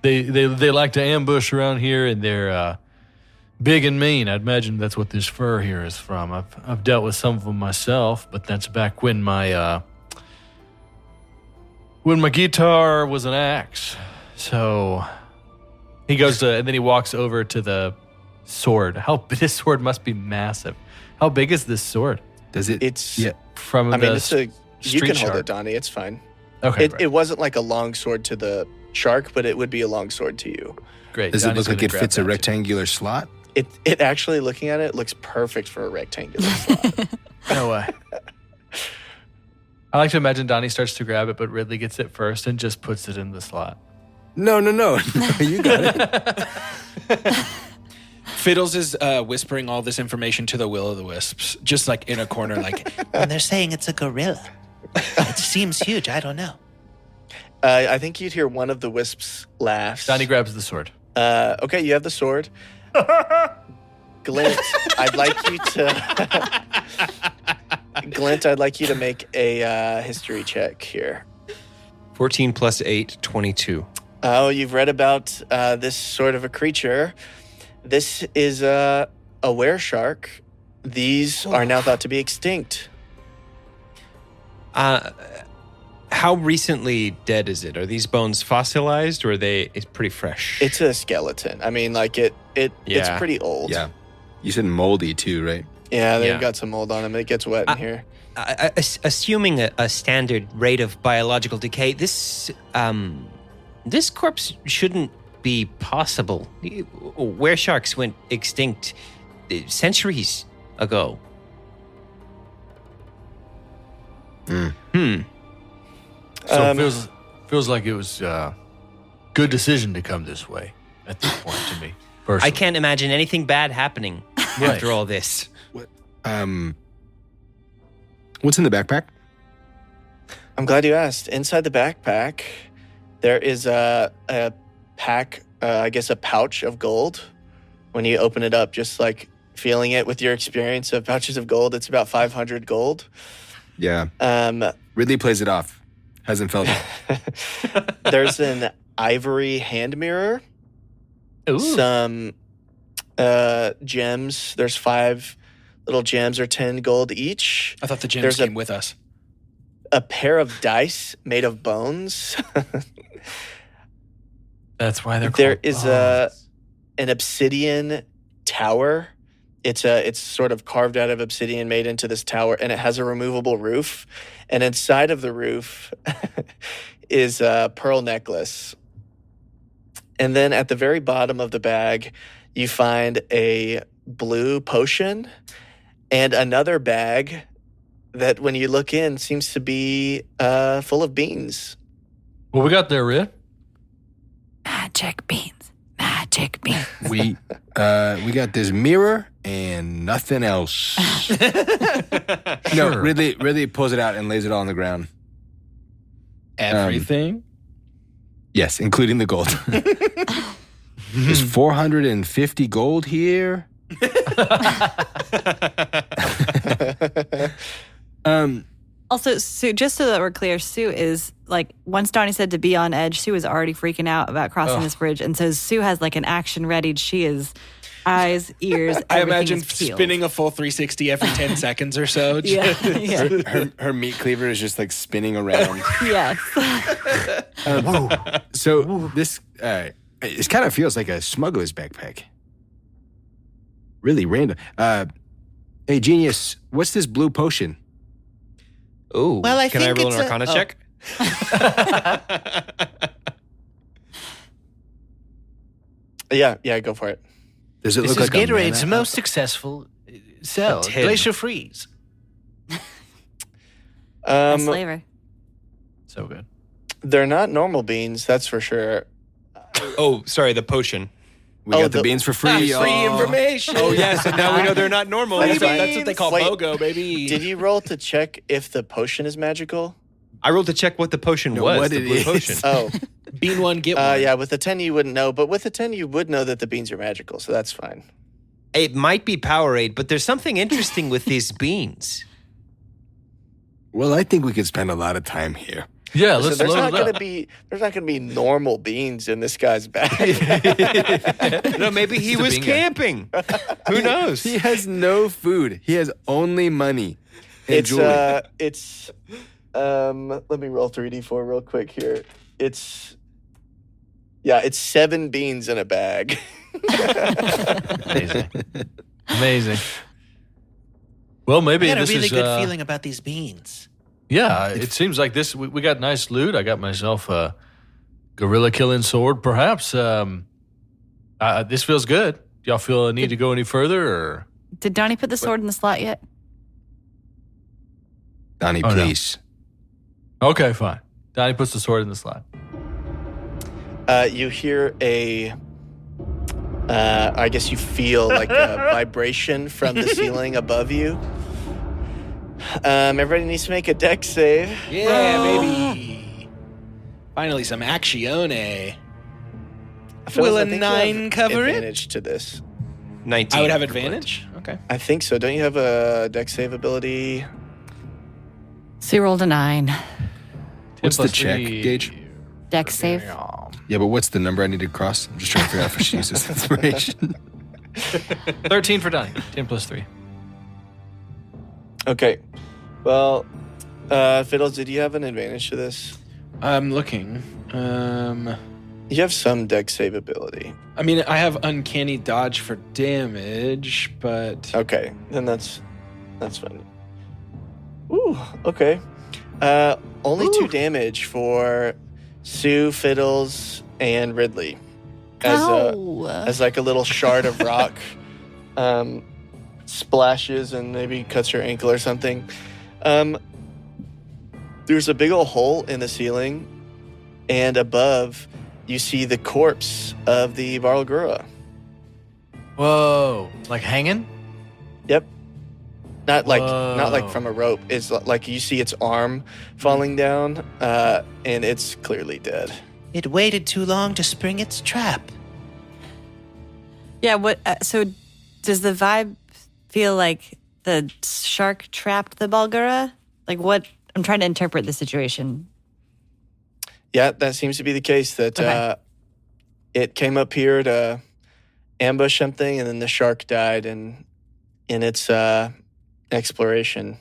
They like to ambush around here, and they're big and mean. I'd imagine that's what this fur here is from. I've dealt with some of them myself, but that's back when my guitar was an axe. So he goes to, and then he walks over to the sword. This sword must be massive. How big is this sword? Does it? It's. Yeah. From I the mean, it's a. You street can hold shark. it, Donnie. It's fine. Okay, It wasn't like a long sword to the shark, but it would be a long sword to you. great. Does it Donnie's look like gonna it grab fits a that too. rectangular slot? It actually, looking at it, looks perfect for a rectangular slot. No way. I like to imagine Donnie starts to grab it, but Ridley gets it first and just puts it in the slot. No. You got it. Fiddles is whispering all this information to the will-o'-the-wisps, just like in a corner, like, And they're saying it's a gorilla. It seems huge. I don't know. I think you'd hear one of the wisps laughs. Donnie grabs the sword. Okay, you have the sword. Glint, I'd like you to make a history check here. 14 plus 8, 22. Oh, you've read about this sort of a creature. This is a wereshark. These are now thought to be extinct. How recently dead is it? Are these bones fossilized, or it's pretty fresh? It's a skeleton. I mean, like it's Yeah. pretty old. Yeah. You said moldy too, right? Yeah, they've Yeah. got some mold on them. It gets wet in here. Assuming a standard rate of biological decay, this corpse shouldn't be possible. Weresharks went extinct centuries ago. So it feels like it was a good decision to come this way at this point to me. Personally. I can't imagine anything bad happening after all this. What's in the backpack? I'm glad you asked. Inside the backpack, there is a pack, I guess a pouch of gold. When you open it up, just like feeling it with your experience of pouches of gold. It's about 500 gold. Yeah. Ridley plays it off. Hasn't felt it. There's an ivory hand mirror. Ooh. Some gems. There's 5 little gems or 10 gold each. I thought the gems There's came with us. A pair of dice made of bones. That's why they're There called is bones. an obsidian tower. It's sort of carved out of obsidian, made into this tower, and it has a removable roof. And inside of the roof is a pearl necklace. And then at the very bottom of the bag, you find a blue potion and another bag that, when you look in, seems to be full of beans. What we got there, Rid? Magic beans. Magic beans. We got this mirror and nothing else. No, Sure. Ridley pulls it out and lays it all on the ground. Everything? Yes, including the gold. There's 450 gold here. Also, Sue, just so that we're clear, Sue is like, once Donnie said to be on edge, Sue was already freaking out about crossing this bridge. And so Sue has like an action readied. She is eyes, ears, I everything imagine is peeled. spinning a full 360 every 10 seconds or so. Yeah. yeah. Her meat cleaver is just like spinning around. Yes. So this it kind of feels like a smuggler's backpack. Really random. Hey, genius, what's this blue potion? Oh, Well, I can I think roll it's an a- Arcana oh. check? Yeah, go for it. Does it This look is like Gatorade's a mana? most successful sell, A 10. Glacier Freeze. Nice flavor. So good. They're not normal beans, that's for sure. Oh, sorry, the potion. We got the beans for free. Free information. Oh, yes, and now we know they're not normal. That's what they call Wait. BOGO, baby. Did you roll to check if the potion is magical? I rolled to check what the potion was, what the it blue is. potion. Oh, Bean one, get one. yeah, with the 10 you wouldn't know, but with the 10 you would know that the beans are magical, so that's fine. It might be Powerade, but there's something interesting with these beans. Well, I think we could spend a lot of time here. Yeah, So let's there's not load gonna it up. there's not gonna be normal beans in this guy's bag. No, maybe he the was bean guy. camping. Who knows? He has no food. He has only money and jewelry. It's let me roll 3d4 real quick here. It's 7 beans in a bag. Amazing. Well, maybe I got a this really is good feeling about these beans. Yeah, it seems like this. We got nice loot. I got myself a gorilla killing sword. Perhaps this feels good. Do y'all feel a need to go any further? Or Did Donnie put the sword in the slot yet? Donnie, Oh, no. please. okay, fine. Donnie puts the sword in the slot. You hear I guess you feel like a vibration from the ceiling above you. Everybody needs to make a dex save. Yeah, baby. Finally, some actione. Will a I think you 9 have cover it? advantage to this. 19. I would have advantage. Okay. I think so. Don't you have a dex save ability? Sue rolled a 9. What's the 10 plus check, 3. Gage? Dex save. Yeah, but what's the number I need to cross? I'm just trying to figure out if she uses inspiration. 13 for Donnie. 10 plus 3. Okay. Well, Fiddles, did you have an advantage to this? I'm looking. You have some dex save ability. I mean, I have uncanny dodge for damage, but Okay, then that's fine. Ooh, okay. Only 2 damage for Sue, Fiddles, and Ridley. As like a little shard of rock splashes and maybe cuts your ankle or something. There's a big old hole in the ceiling, and above you see the corpse of the Varlgrua. Whoa! Like hanging? Yep. Not like Whoa. from a rope. It's like you see its arm falling down, and it's clearly dead. It waited too long to spring its trap. Yeah, what? So Does the vibe feel like the shark trapped the Bulgara? Like what? I'm trying to interpret the situation. Yeah, that seems to be the case. That Okay. it came up here to ambush something, and then the shark died in its exploration.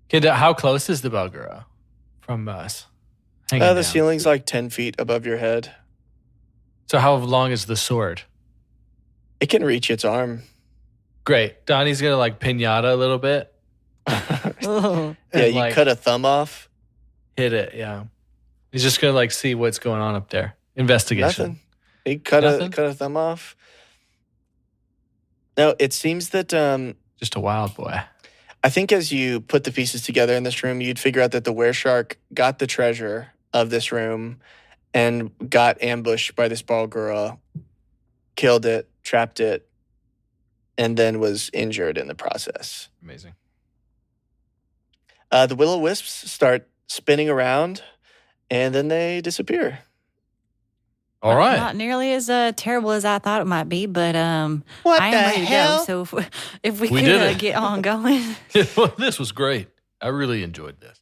Kid, how close is the Bulgara from us? Hanging The down. ceiling's like 10 feet above your head. So how long is the sword? It can reach its arm. Great. Donnie's gonna like pinata a little bit. Oh. Yeah, you like- cut a thumb off. Hit it, yeah. He's just gonna like see what's going on up there. Investigation. Nothing. You cut Nothing? a thumb off. No, it seems that Just a wild boy. I think as you put the pieces together in this room, you'd figure out that the wereshark got the treasure of this room and got ambushed by this Bulgara, killed it, trapped it, and then was injured in the process. Amazing. The will-o-wisps start spinning around, and then they disappear. All right. Not nearly as terrible as I thought it might be, but What I the am ready to hell? go. So if we We could did it. get on going. Well, this was great. I really enjoyed this.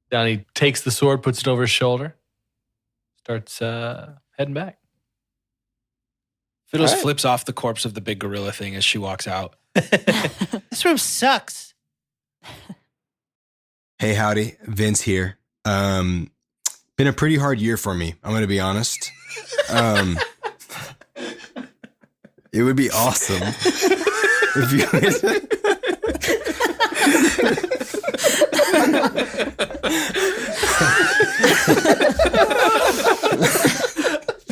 Donnie takes the sword, puts it over his shoulder, starts heading back. Fiddles All right. flips off the corpse of the big gorilla thing as she walks out. This room sucks. Hey, howdy, Vince here. Been a pretty hard year for me. I'm going to be honest. It would be awesome if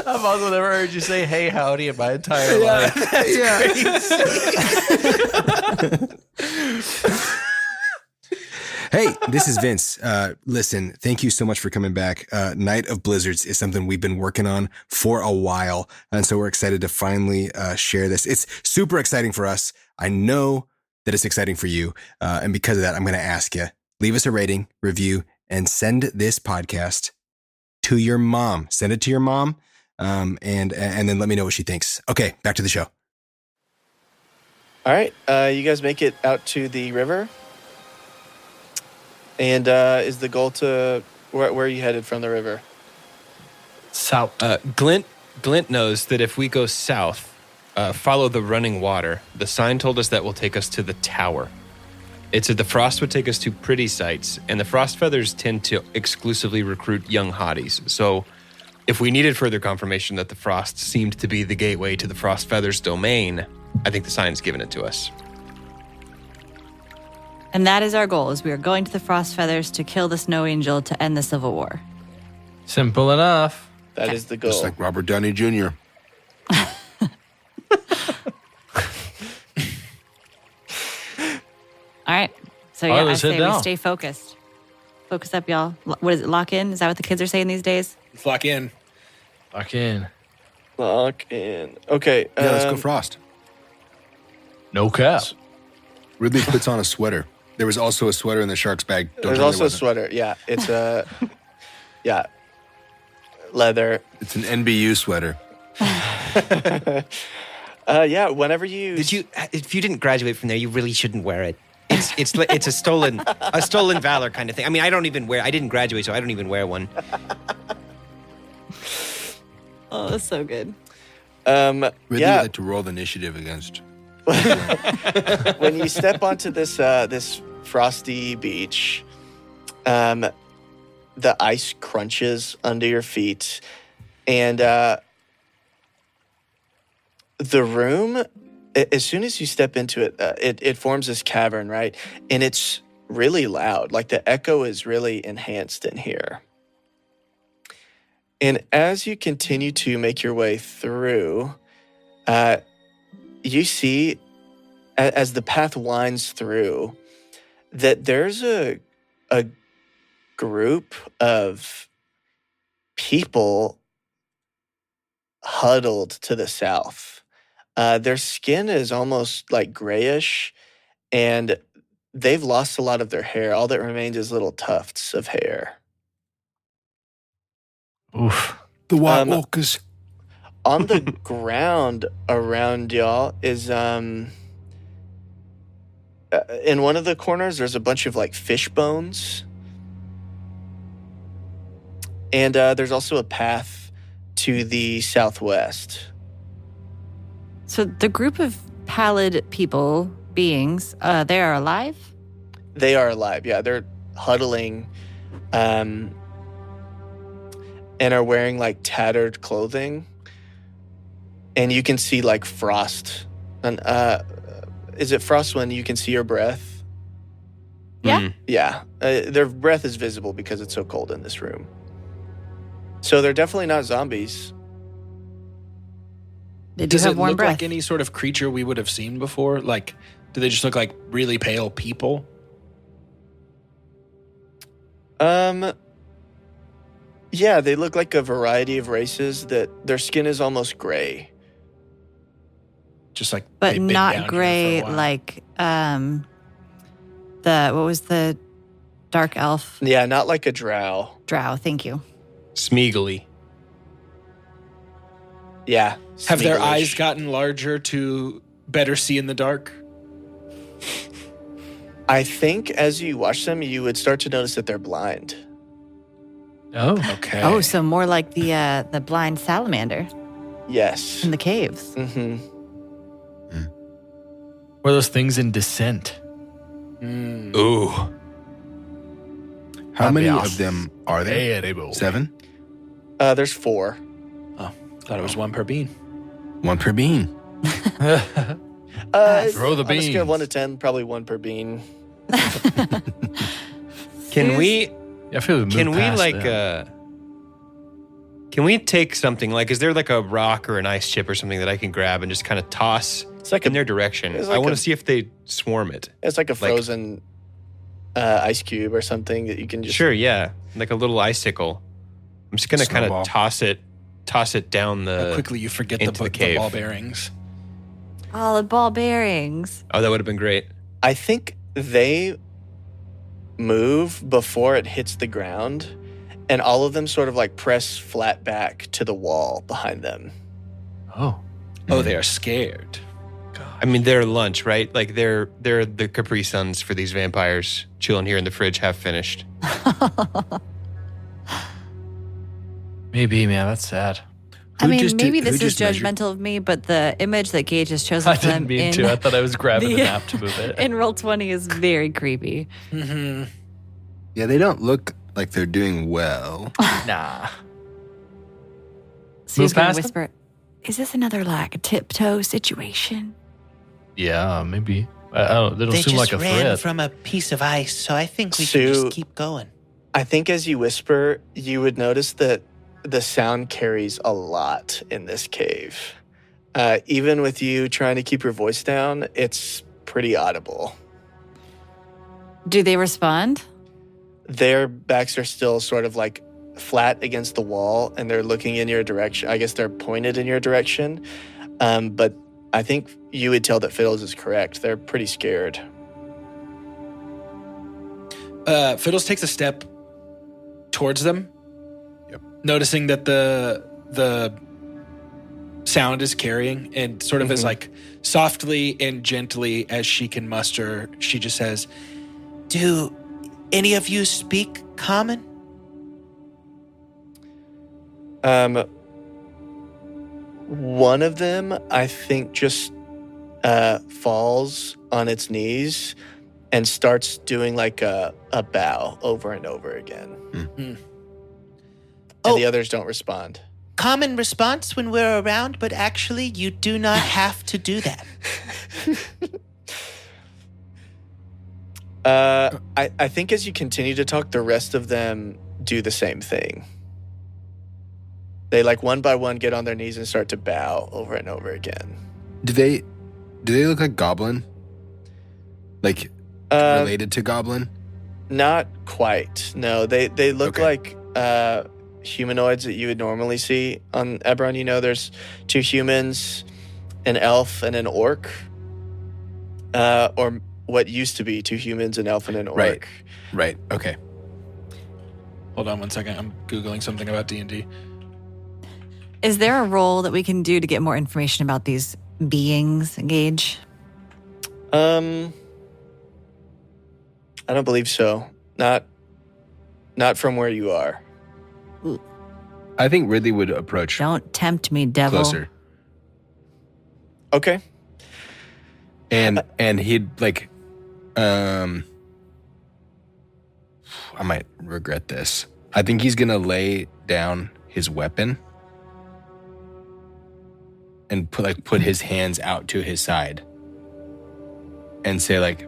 I've also never heard you say "Hey, howdy" in my entire life. Hey, this is Vince. Listen, thank you so much for coming back. Night of Blizzards is something we've been working on for a while, and so we're excited to finally share this. It's super exciting for us. I know that it's exciting for you, and because of that, I'm going to ask you, leave us a rating, review, and send this podcast to your mom. Send it to your mom, and then let me know what she thinks. Okay, back to the show. All right, you guys make it out to the river. And is the goal to where are you headed from the river? South. Glint knows that if we go south, follow the running water. The sign told us that will take us to the tower. It said the frost would take us to pretty sights, and the frost feathers tend to exclusively recruit young hotties. So if we needed further confirmation that the frost seemed to be the gateway to the frost feathers domain, I think the sign's given it to us. And that is our goal, is we are going to the Frost Feathers to kill the Snow Angel to end the Civil War. Simple enough. That is the goal. Just like Robert Downey Jr. All right. So All yeah, right, I let's head say we down. stay focused. Focus up, y'all. What is it, lock in? Is that what the kids are saying these days? Lock in. Lock in. Lock in. Okay. Yeah, let's go Frost. No cap. Ridley puts on a sweater. There was also a sweater in the shark's bag. Don't There's tell me also there a wasn't. sweater. Yeah, it's a leather. It's an NBU sweater. Yeah, whenever you If you didn't graduate from there, you really shouldn't wear it. It's a stolen valor kind of thing. I mean, I didn't graduate, so I don't even wear one. Oh, that's so good. Ridley yeah, had to roll the initiative against. when you step onto this frosty beach, the ice crunches under your feet, and the room, as soon as you step into it, it forms this cavern, right? And it's really loud. Like the echo is really enhanced in here. And as you continue to make your way through, you see, as the path winds through, that there's a group of people huddled to the south. Their skin is almost like grayish, and they've lost a lot of their hair. All that remains is little tufts of hair. Oof. The White Um, Walkers. On the ground around y'all is in one of the corners there's a bunch of like fish bones. And there's also a path to the southwest. So the group of pallid people, beings, they are alive? They are alive, yeah. They're huddling and are wearing like tattered clothing. And you can see like frost. And is it frost when you can see your breath? Yeah. Yeah. Their breath is visible because it's so cold in this room. So they're definitely not zombies. They do Does have it warm look breath. like any sort of creature we would have seen before? Like, do they just look like really pale people? Yeah, they look like a variety of races that their skin is almost gray. Just like, but they've been down not here for a gray while. like what was the dark elf Yeah, not like a drow. drow? Thank you. Smeagly. Yeah. Have their smeagolish. eyes gotten larger to better see in the dark? I think as you watch them, you would start to notice that they're blind. Oh. Okay. Oh, so more like the blind salamander Yes. in the caves. Mm-hmm. Or those things in Descent. Ooh. How many Yes. of them are there? Terrible. 7? There's 4. Oh, thought it was one per bean. 1 per bean. Throw the On a scale of beans. 1 to 10, probably 1 per bean. Can we I feel we've moved past like that. can we take something like, is there like a rock or an ice chip or something that I can grab and just kind of toss It's like in a their direction? it's I like want a- to see if they swarm it. it's like a frozen ice cube or something that you can just Sure, yeah, like a little icicle. I'm just gonna kind Snowball. of toss it down How the. quickly you forget into the the cave. ball bearings. Oh, the ball bearings. Oh, that would have been great. I think they move before it hits the ground, and all of them sort of like press flat back to the wall behind them. Oh. Oh, they are scared. I mean, they're lunch, right? Like they're the Capri Suns for these vampires, chilling here in the fridge, half finished. Maybe, man. That's sad. I Who mean, just did- maybe who this is just measured- judgmental of me, but the image that Gage has chosen I for them didn't mean in, to. I thought I was grabbing the the- map to move it. in Roll20 is very creepy. Mm-hmm. Yeah, they don't look like they're doing well. Nah. So he's Move going to past them? whisper, is this another like tiptoe situation? Yeah, maybe. I don't. They don't They seem just like a ran threat. from a piece of ice, so I think we Sue- can just keep going. I think as you whisper, you would notice that the sound carries a lot in this cave. Even with you trying to keep your voice down, it's pretty audible. Do they respond? Their backs are still sort of like flat against the wall, and they're looking in your direction. I guess they're pointed in your direction. But I think you would tell that Fiddles is correct. They're pretty scared. Fiddles takes a step towards them, noticing that the sound is carrying, and sort of as like softly and gently as she can muster, she just says, Do any of you speak common? One of them, I think, just falls on its knees and starts doing like a bow over and over again. And the others don't respond. Common response when we're around, but actually you do not have to do that. I think as you continue to talk, the rest of them do the same thing. They like one by one get on their knees and start to bow over and over again. Do they look like Goblin? Like related to Goblin? Not quite. No, they look Okay. like humanoids that you would normally see on Eberron. You know, there's 2 humans, an elf, and an orc. Or what used to be 2 humans, an elf, and an orc. Right. Right. Okay. hold on one second, I'm Googling something about D&D. Is there a roll that we can do to get more information about these beings, Gage? I don't believe so. Not from where you are. I think Ridley would approach Don't tempt me, devil. closer. Okay. And he'd like I might regret this. I think he's gonna lay down his weapon and put his hands out to his side and say like,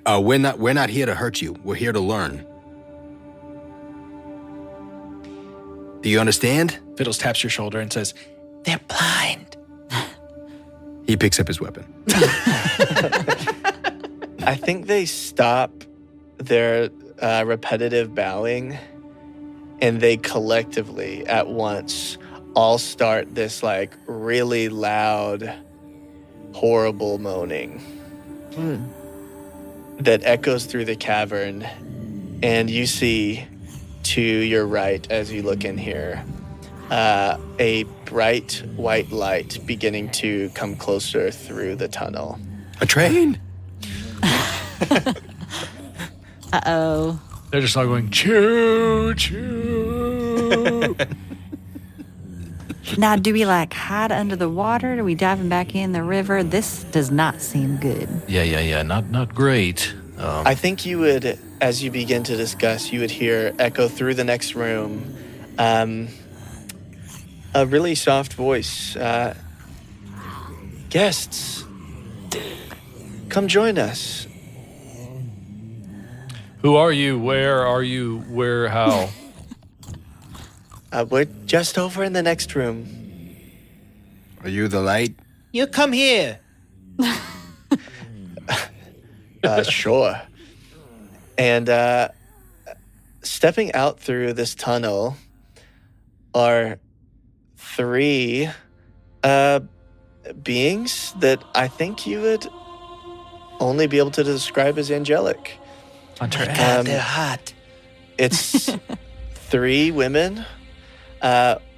we're not here to hurt you. We're here to learn. Do you understand? Fiddles taps your shoulder and says, They're blind. He picks up his weapon. I think they stop their repetitive bowing and they collectively at once all start this like really loud, horrible moaning that echoes through the cavern. And you see to your right as you look in here, a bright white light beginning to come closer through the tunnel. A train? Uh-oh. They're just all going, choo, choo. Now, do we like hide under the water? Do we diving back in the river? This does not seem good. Yeah. Not great. I think you would, as you begin to discuss, you would hear echo through the next room a really soft voice. Guests, come join us. Who are you? Where are you? Where? How? We're just over in the next room. Are you the light? You come here. Sure. And stepping out through this tunnel are three beings that I think you would only be able to describe as angelic. Hunter, they're hot. It's three women.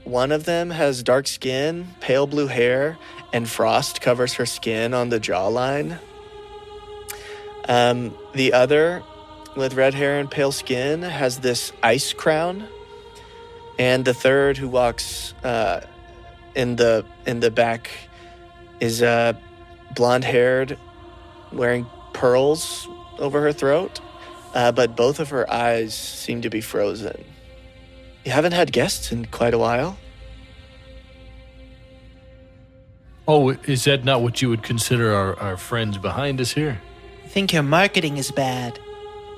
One of them has dark skin, pale blue hair, and frost covers her skin on the jawline. The other, with red hair and pale skin, has this ice crown. And the third, who walks in the back, is blonde-haired, wearing pearls over her throat. But both of her eyes seem to be frozen. You haven't had guests in quite a while? Oh, is that not what you would consider our friends behind us here? I think your marketing is bad.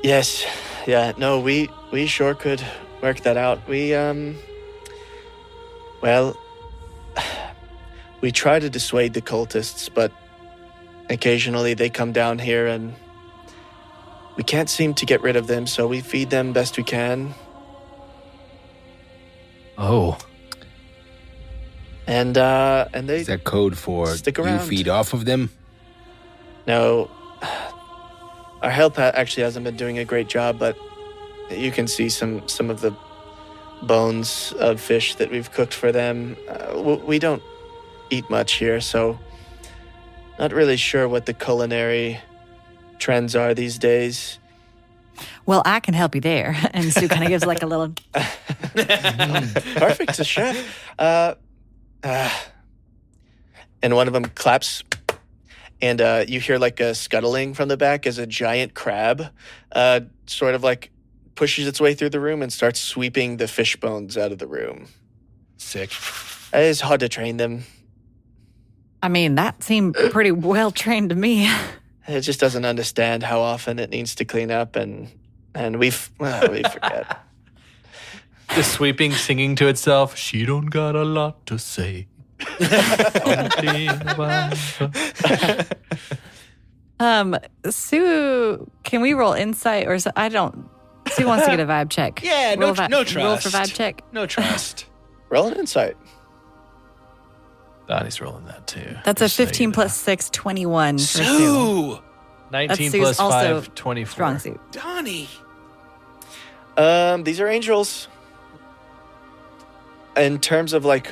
Yes. Yeah, no, we sure could work that out. We try to dissuade the cultists, but occasionally they come down here and we can't seem to get rid of them, so we feed them best we can. Oh. And they Is that code for stick you around. feed off of them? No, our help actually hasn't been doing a great job, but you can see some of the bones of fish that we've cooked for them. We don't eat much here, so not really sure what the culinary trends are these days. Well, I can help you there. And Sue kind of gives like a little... Perfect, a chef. And one of them claps, and you hear like a scuttling from the back as a giant crab sort of like pushes its way through the room and starts sweeping the fish bones out of the room. sick. It's hard to train them. I mean, that seemed pretty well trained to me. It just doesn't understand how often it needs to clean up, and we forget. The sweeping singing to itself. She don't got a lot to say. Sue, can we roll insight or I don't? Sue wants to get a vibe check. Yeah, no Roll trust. Roll for vibe check. No trust. Roll an insight. Donnie's rolling that too. That's a Just so 15 you know. plus 6, 21 for Sue. Sue! 19 Sue's plus also 5, 24. Strong suit. Donnie! These are angels. in terms of like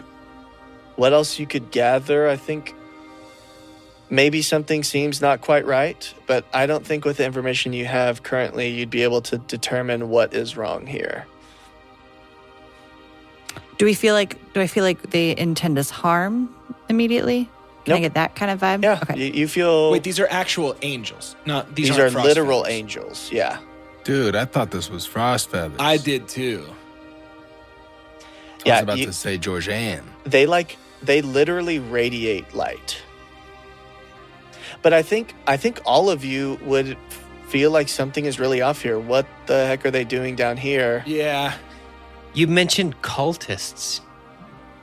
what else you could gather, I think maybe something seems not quite right, but I don't think with the information you have currently, you'd be able to determine what is wrong here. Do I feel like they intend us harm immediately? Can I Nope. get that kind of vibe? Yeah, Okay. you feel Wait, these are actual angels, not these these aren't are frost literal feathers. angels. Yeah. Dude, I thought this was frost feathers. I did too. I Yeah, was about you- to say Georgianne. They literally radiate light. But I think all of you would feel like something is really off here. What the heck are they doing down here? Yeah. You mentioned cultists.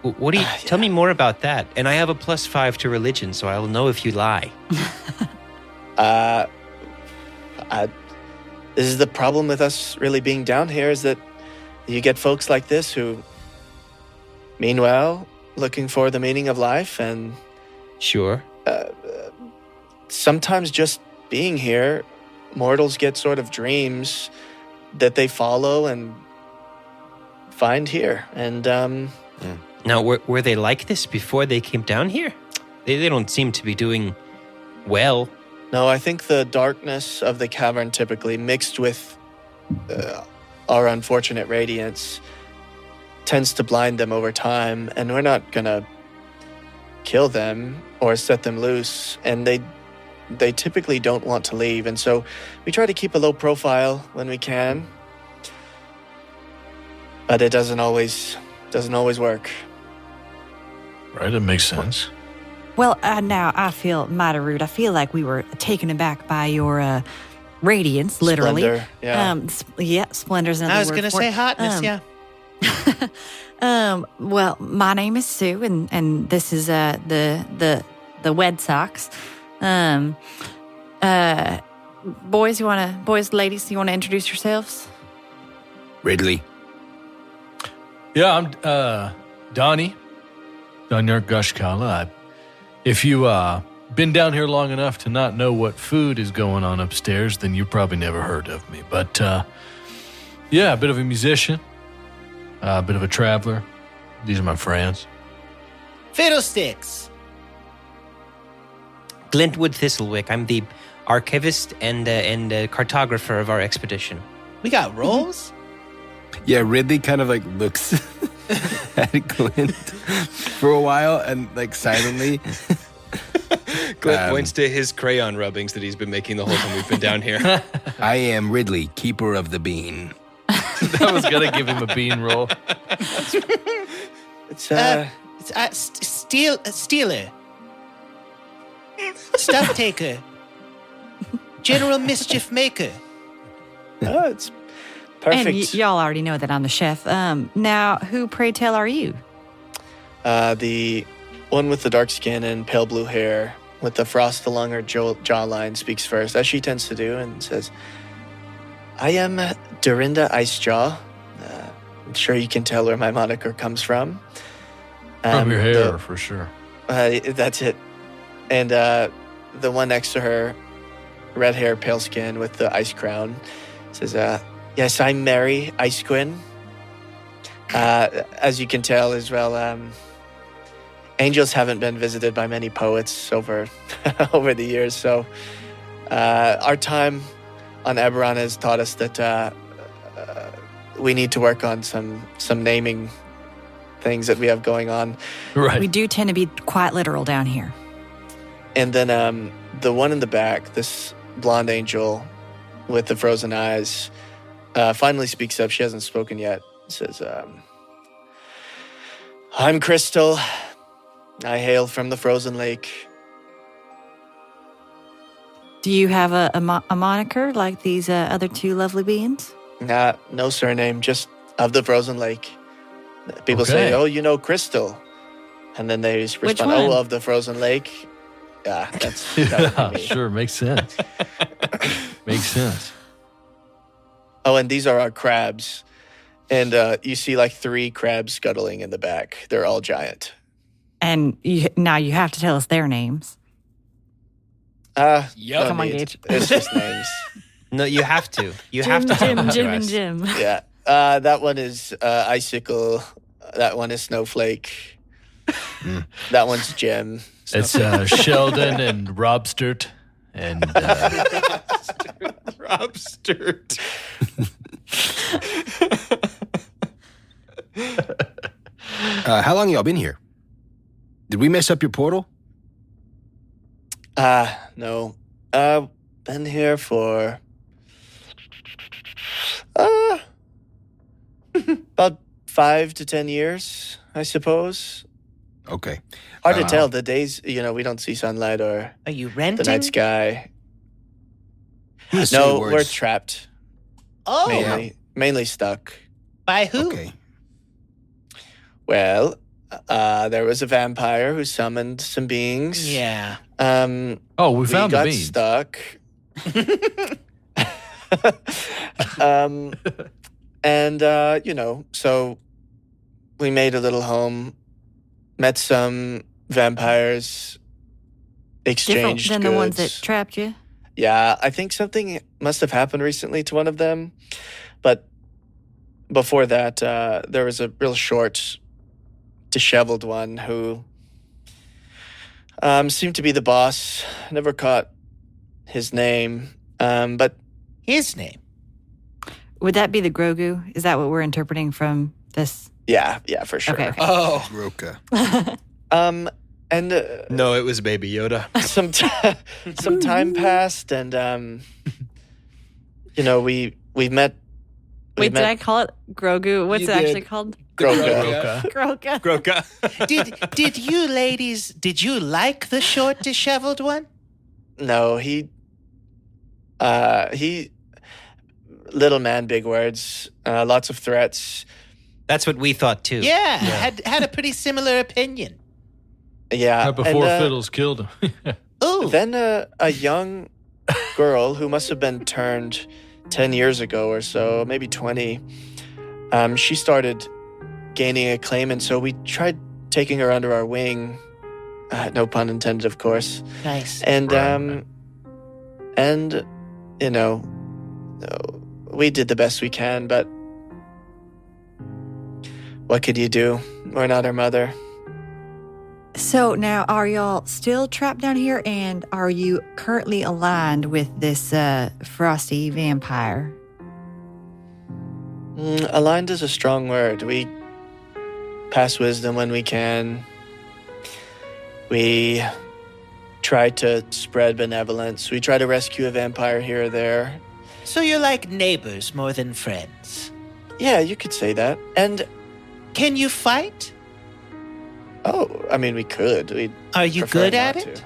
What do you tell me more about that? And I have a +5 to religion, so I'll know if you lie. This is the problem with us really being down here, is that you get folks like this who mean well, looking for the meaning of life, and Sure. sometimes just being here, mortals get sort of dreams that they follow and find here. And Now, were they like this before they came down here? They don't seem to be doing well. no, I think the darkness of the cavern typically mixed with our unfortunate radiance tends to blind them over time, and we're not gonna kill them or set them loose, and they typically don't want to leave, and so we try to keep a low profile when we can, but it doesn't always work. Right, it makes sense. Well, now I feel mighty rude. I feel like we were taken aback by your radiance, literally. Splendor, yeah. Splendor's another I was word going to for say it. hotness, yeah. Well, my name is Sue, and this is the Wed Sox. Boys, ladies, you wanna introduce yourselves? Ridley. Yeah, I'm Donyark, Ghaash'kalla. If you been down here long enough to not know what food is going on upstairs, then you probably never heard of me. But yeah, a bit of a musician, a bit of a traveler. These are my friends. Fiddlesticks. Glintwood Thistlewick. I'm the archivist and cartographer of our expedition. We got rolls? Yeah, Ridley kind of like looks at Glint for a while and like silently. Glint points to his crayon rubbings that he's been making the whole time we've been down here. I am Ridley, keeper of the bean. I was going to give him a bean roll. It's Stealer. Stuff taker. General mischief maker. oh, it's perfect. And y'all already know that I'm the chef. Now, who, pray tell, are you? The one with the dark skin and pale blue hair with the frost along her jawline speaks first, as she tends to do, and says, I am Dorinda Icejaw. I'm sure you can tell where my moniker comes from. From your hair, for sure. That's it. And the one next to her, red hair, pale skin with the ice crown, says, yes, I'm Mary Icequin. As you can tell as well, angels haven't been visited by many poets over over the years. So our time on Eberron has taught us that we need to work on some naming things that we have going on. Right. We do tend to be quite literal down here. And then the one in the back, this blonde angel with the frozen eyes, finally speaks up. She hasn't spoken yet. Says, I'm Crystal. I hail from the frozen lake. Do you have a moniker like these other two lovely beings? No surname, just of the frozen lake. People say, Okay. oh, you know Crystal. And then they respond, one? oh, of the frozen lake. Yeah, that would be me. Sure, makes sense. Makes sense. Oh, and these are our crabs. And you see like 3 crabs scuttling in the back. They're all giant. And now you have to tell us their names. Yep. No Come on, need. Gage. It's just names. No, you have to. You have to tell them to Jim, and us. Jim. Yeah. That one is Icicle. That one is Snowflake. That one's Jim. It's Sheldon and Rob Sturt and Rob Sturt. How long y'all been here? Did we mess up your portal? No. Been here for about 5 to 10 years, I suppose. Okay. Hard to tell. The days, we don't see sunlight or Are you the renting? night sky. Say No, words. we're trapped. Oh, Mainly stuck. by who? Okay. Well, there was a vampire who summoned some beings. Yeah. we We found the got beans. stuck. And so we made a little home, met some vampires, Different exchanged than goods. the ones that trapped you. Yeah, I think something must have happened recently to one of them. But before that, there was a real short, disheveled one who seemed to be the boss. Never caught his name. But His name. Would that be the Grogu? Is that what we're interpreting from this? yeah, for sure. Okay. Oh, Roka. And No, it was Baby Yoda. some time passed, and we met. Wait, did I call it Grogu? What's You it actually did. called? Groka. Grogu. Groka. Did you ladies, did you like the short, disheveled one? No, he, little man, big words, lots of threats. That's what we thought too. Yeah, had a pretty similar opinion. Yeah, Before and, Fiddles killed him. Ooh. then a young girl who must have been turned 10 years ago or so, maybe 20. She started gaining acclaim, and so we tried taking her under our wing. No pun intended, of course. Nice. And we did the best we can, but what could you do? We're not her mother. So now, are y'all still trapped down here, and are you currently aligned with this frosty vampire? Aligned is a strong word. We pass wisdom when we can. We try to spread benevolence. We try to rescue a vampire here or there. So you're like neighbors more than friends. Yeah, you could say that. And, Can you fight? we could. We'd Are you prefer good at not it? to.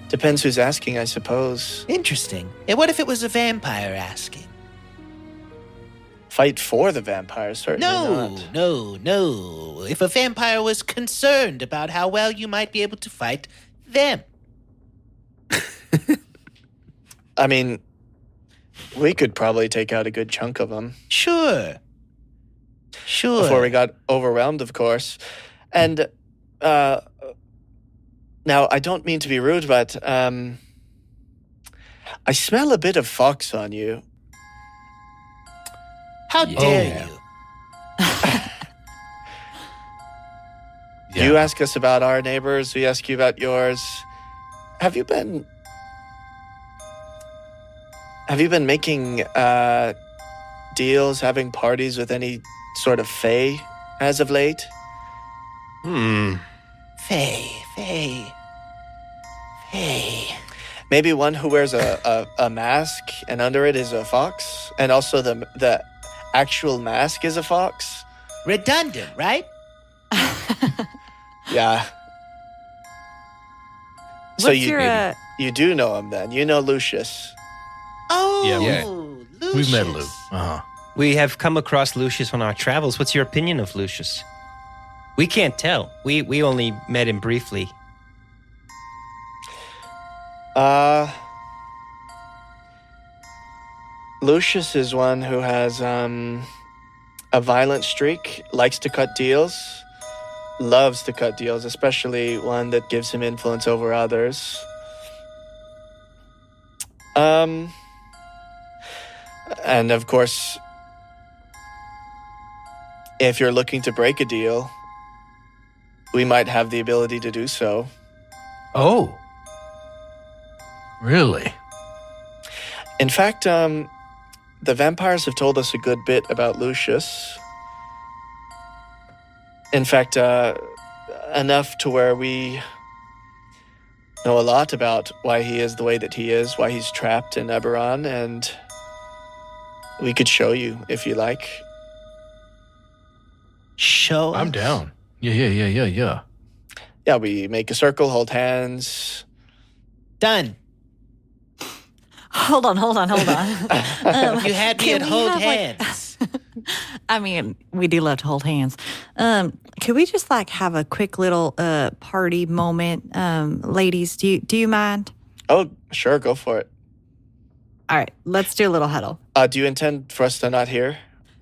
Depends who's asking, I suppose. Interesting. And what if it was a vampire asking? Fight for the vampire, certainly not. No. If a vampire was concerned about how well you might be able to fight them. We could probably take out a good chunk of them. Sure. Before we got overwhelmed, of course. And now, I don't mean to be rude, but I smell a bit of fox on you. How dare yeah. you? You ask us about our neighbors, we ask you about yours. Have you been making deals, having parties with any sort of fae as of late? Faye. Maybe one who wears a mask and under it is a fox, and also the actual mask is a fox. Redundant, right? Yeah. So What's you your you do know him then? You know Lucius. Oh, Yeah, Lucius. We've met Lou. Uh-huh. We have come across Lucius on our travels. What's your opinion of Lucius? We can't tell. We only met him briefly. Lucius is one who has a violent streak, likes to cut deals, loves to cut deals, especially one that gives him influence over others. And of course, If you're looking to break a deal, we might have the ability to do so. Oh. Really? In fact, the vampires have told us a good bit about Lucius. In fact, enough to where we know a lot about why he is the way that he is, why he's trapped in Eberron, and we could show you if you like. Show I'm us. down. Yeah. Yeah, we make a circle, hold hands. Done. Hold on. You had me Can at we hold have, hands. I mean, we do love to hold hands. Could we just have a quick little party moment, ladies? Do you mind? Oh, sure, go for it. All right, let's do a little huddle. Do you intend for us to not hear?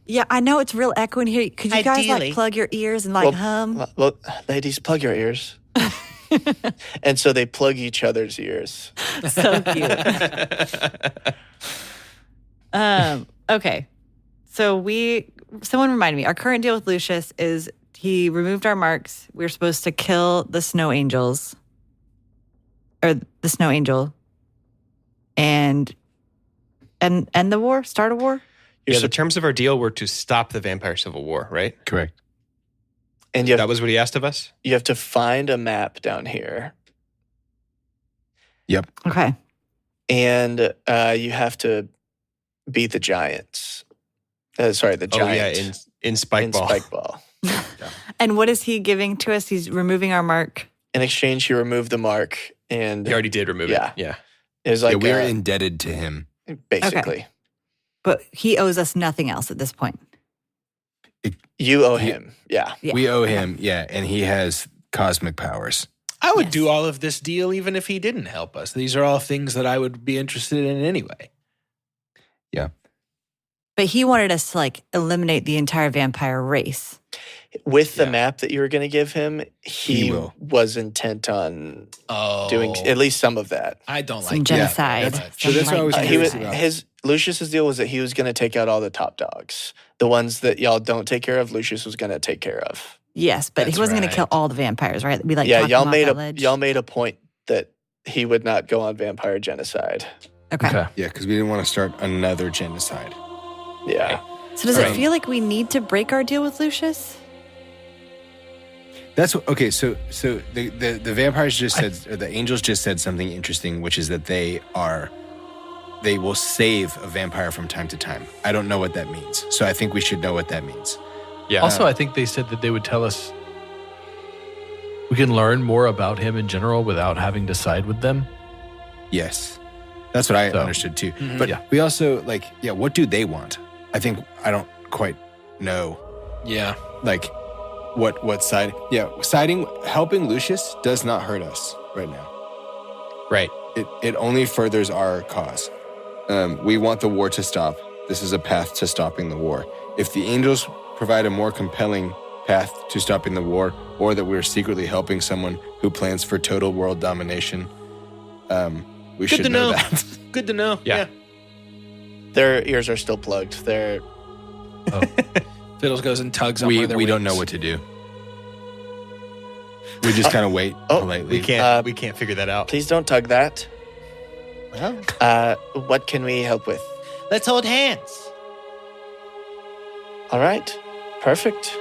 Yeah, I know it's real echo in here. Could you guys Ideally. plug your ears and hum? Well, ladies, plug your ears. And so they plug each other's ears. So cute. Okay. So someone reminded me, our current deal with Lucius is he removed our marks. We were supposed to kill the snow angels. Or the snow angel. And end the war? Start a war? The terms of our deal were to stop the vampire civil war, right? Correct. And That was what he asked of us? you have to find a map down here. Yep. Okay. And you have to beat the giants. The giant. Oh, yeah, in Spike Ball. Spike Ball. And what is he giving to us? He's removing our mark. In exchange, you remove the mark, and He already did remove Yeah. it. Yeah. it's like we're indebted to him. basically. But he owes us nothing else at this point. You owe him. Yeah. Yeah. We owe him, and he has cosmic powers. I would Yes. do all of this deal even if he didn't help us. These are all things that I would be interested in anyway. But he wanted us to eliminate the entire vampire race. With the map that you were going to give him, he will. was intent on Oh, doing at least some of that. I don't Some like genocide. that. So that's what I was that. He curious was about. Lucius's deal was that he was going to take out all the top dogs. The ones that y'all don't take care of, Lucius was going to take care of. Yes, but That's he wasn't going right. to kill all the vampires, right? We Yeah, talked y'all him off made that ledge. y'all made a point that he would not go on vampire genocide. Okay. Yeah, because we didn't want to start another genocide. Yeah. So does it Right. feel like we need to break our deal with Lucius? That's what, okay. So the vampires just said, or the angels just said something interesting, which is that they will save a vampire from time to time. I don't know what that means, so I think we should know what that means. Yeah. Also, I think they said that they would tell us we can learn more about him in general without having to side with them. Yes, that's what I So, understood too. But yeah. we also what do they want? I think I don't quite know. Yeah. What side? Yeah, siding, helping Lucius does not hurt us right now. Right. It only furthers our cause. We want the war to stop. This is a path to stopping the war. If the angels provide a more compelling path to stopping the war, or that we're secretly helping someone who plans for total world domination, we Good should to know. that. Good to know. Yeah. Their ears are still plugged. They're Fiddles goes and tugs on we one of their don't know wings. what to do. We just kind of wait politely. We can't figure that out. please don't tug that. Well, What can we help with? let's hold hands. All right. Perfect.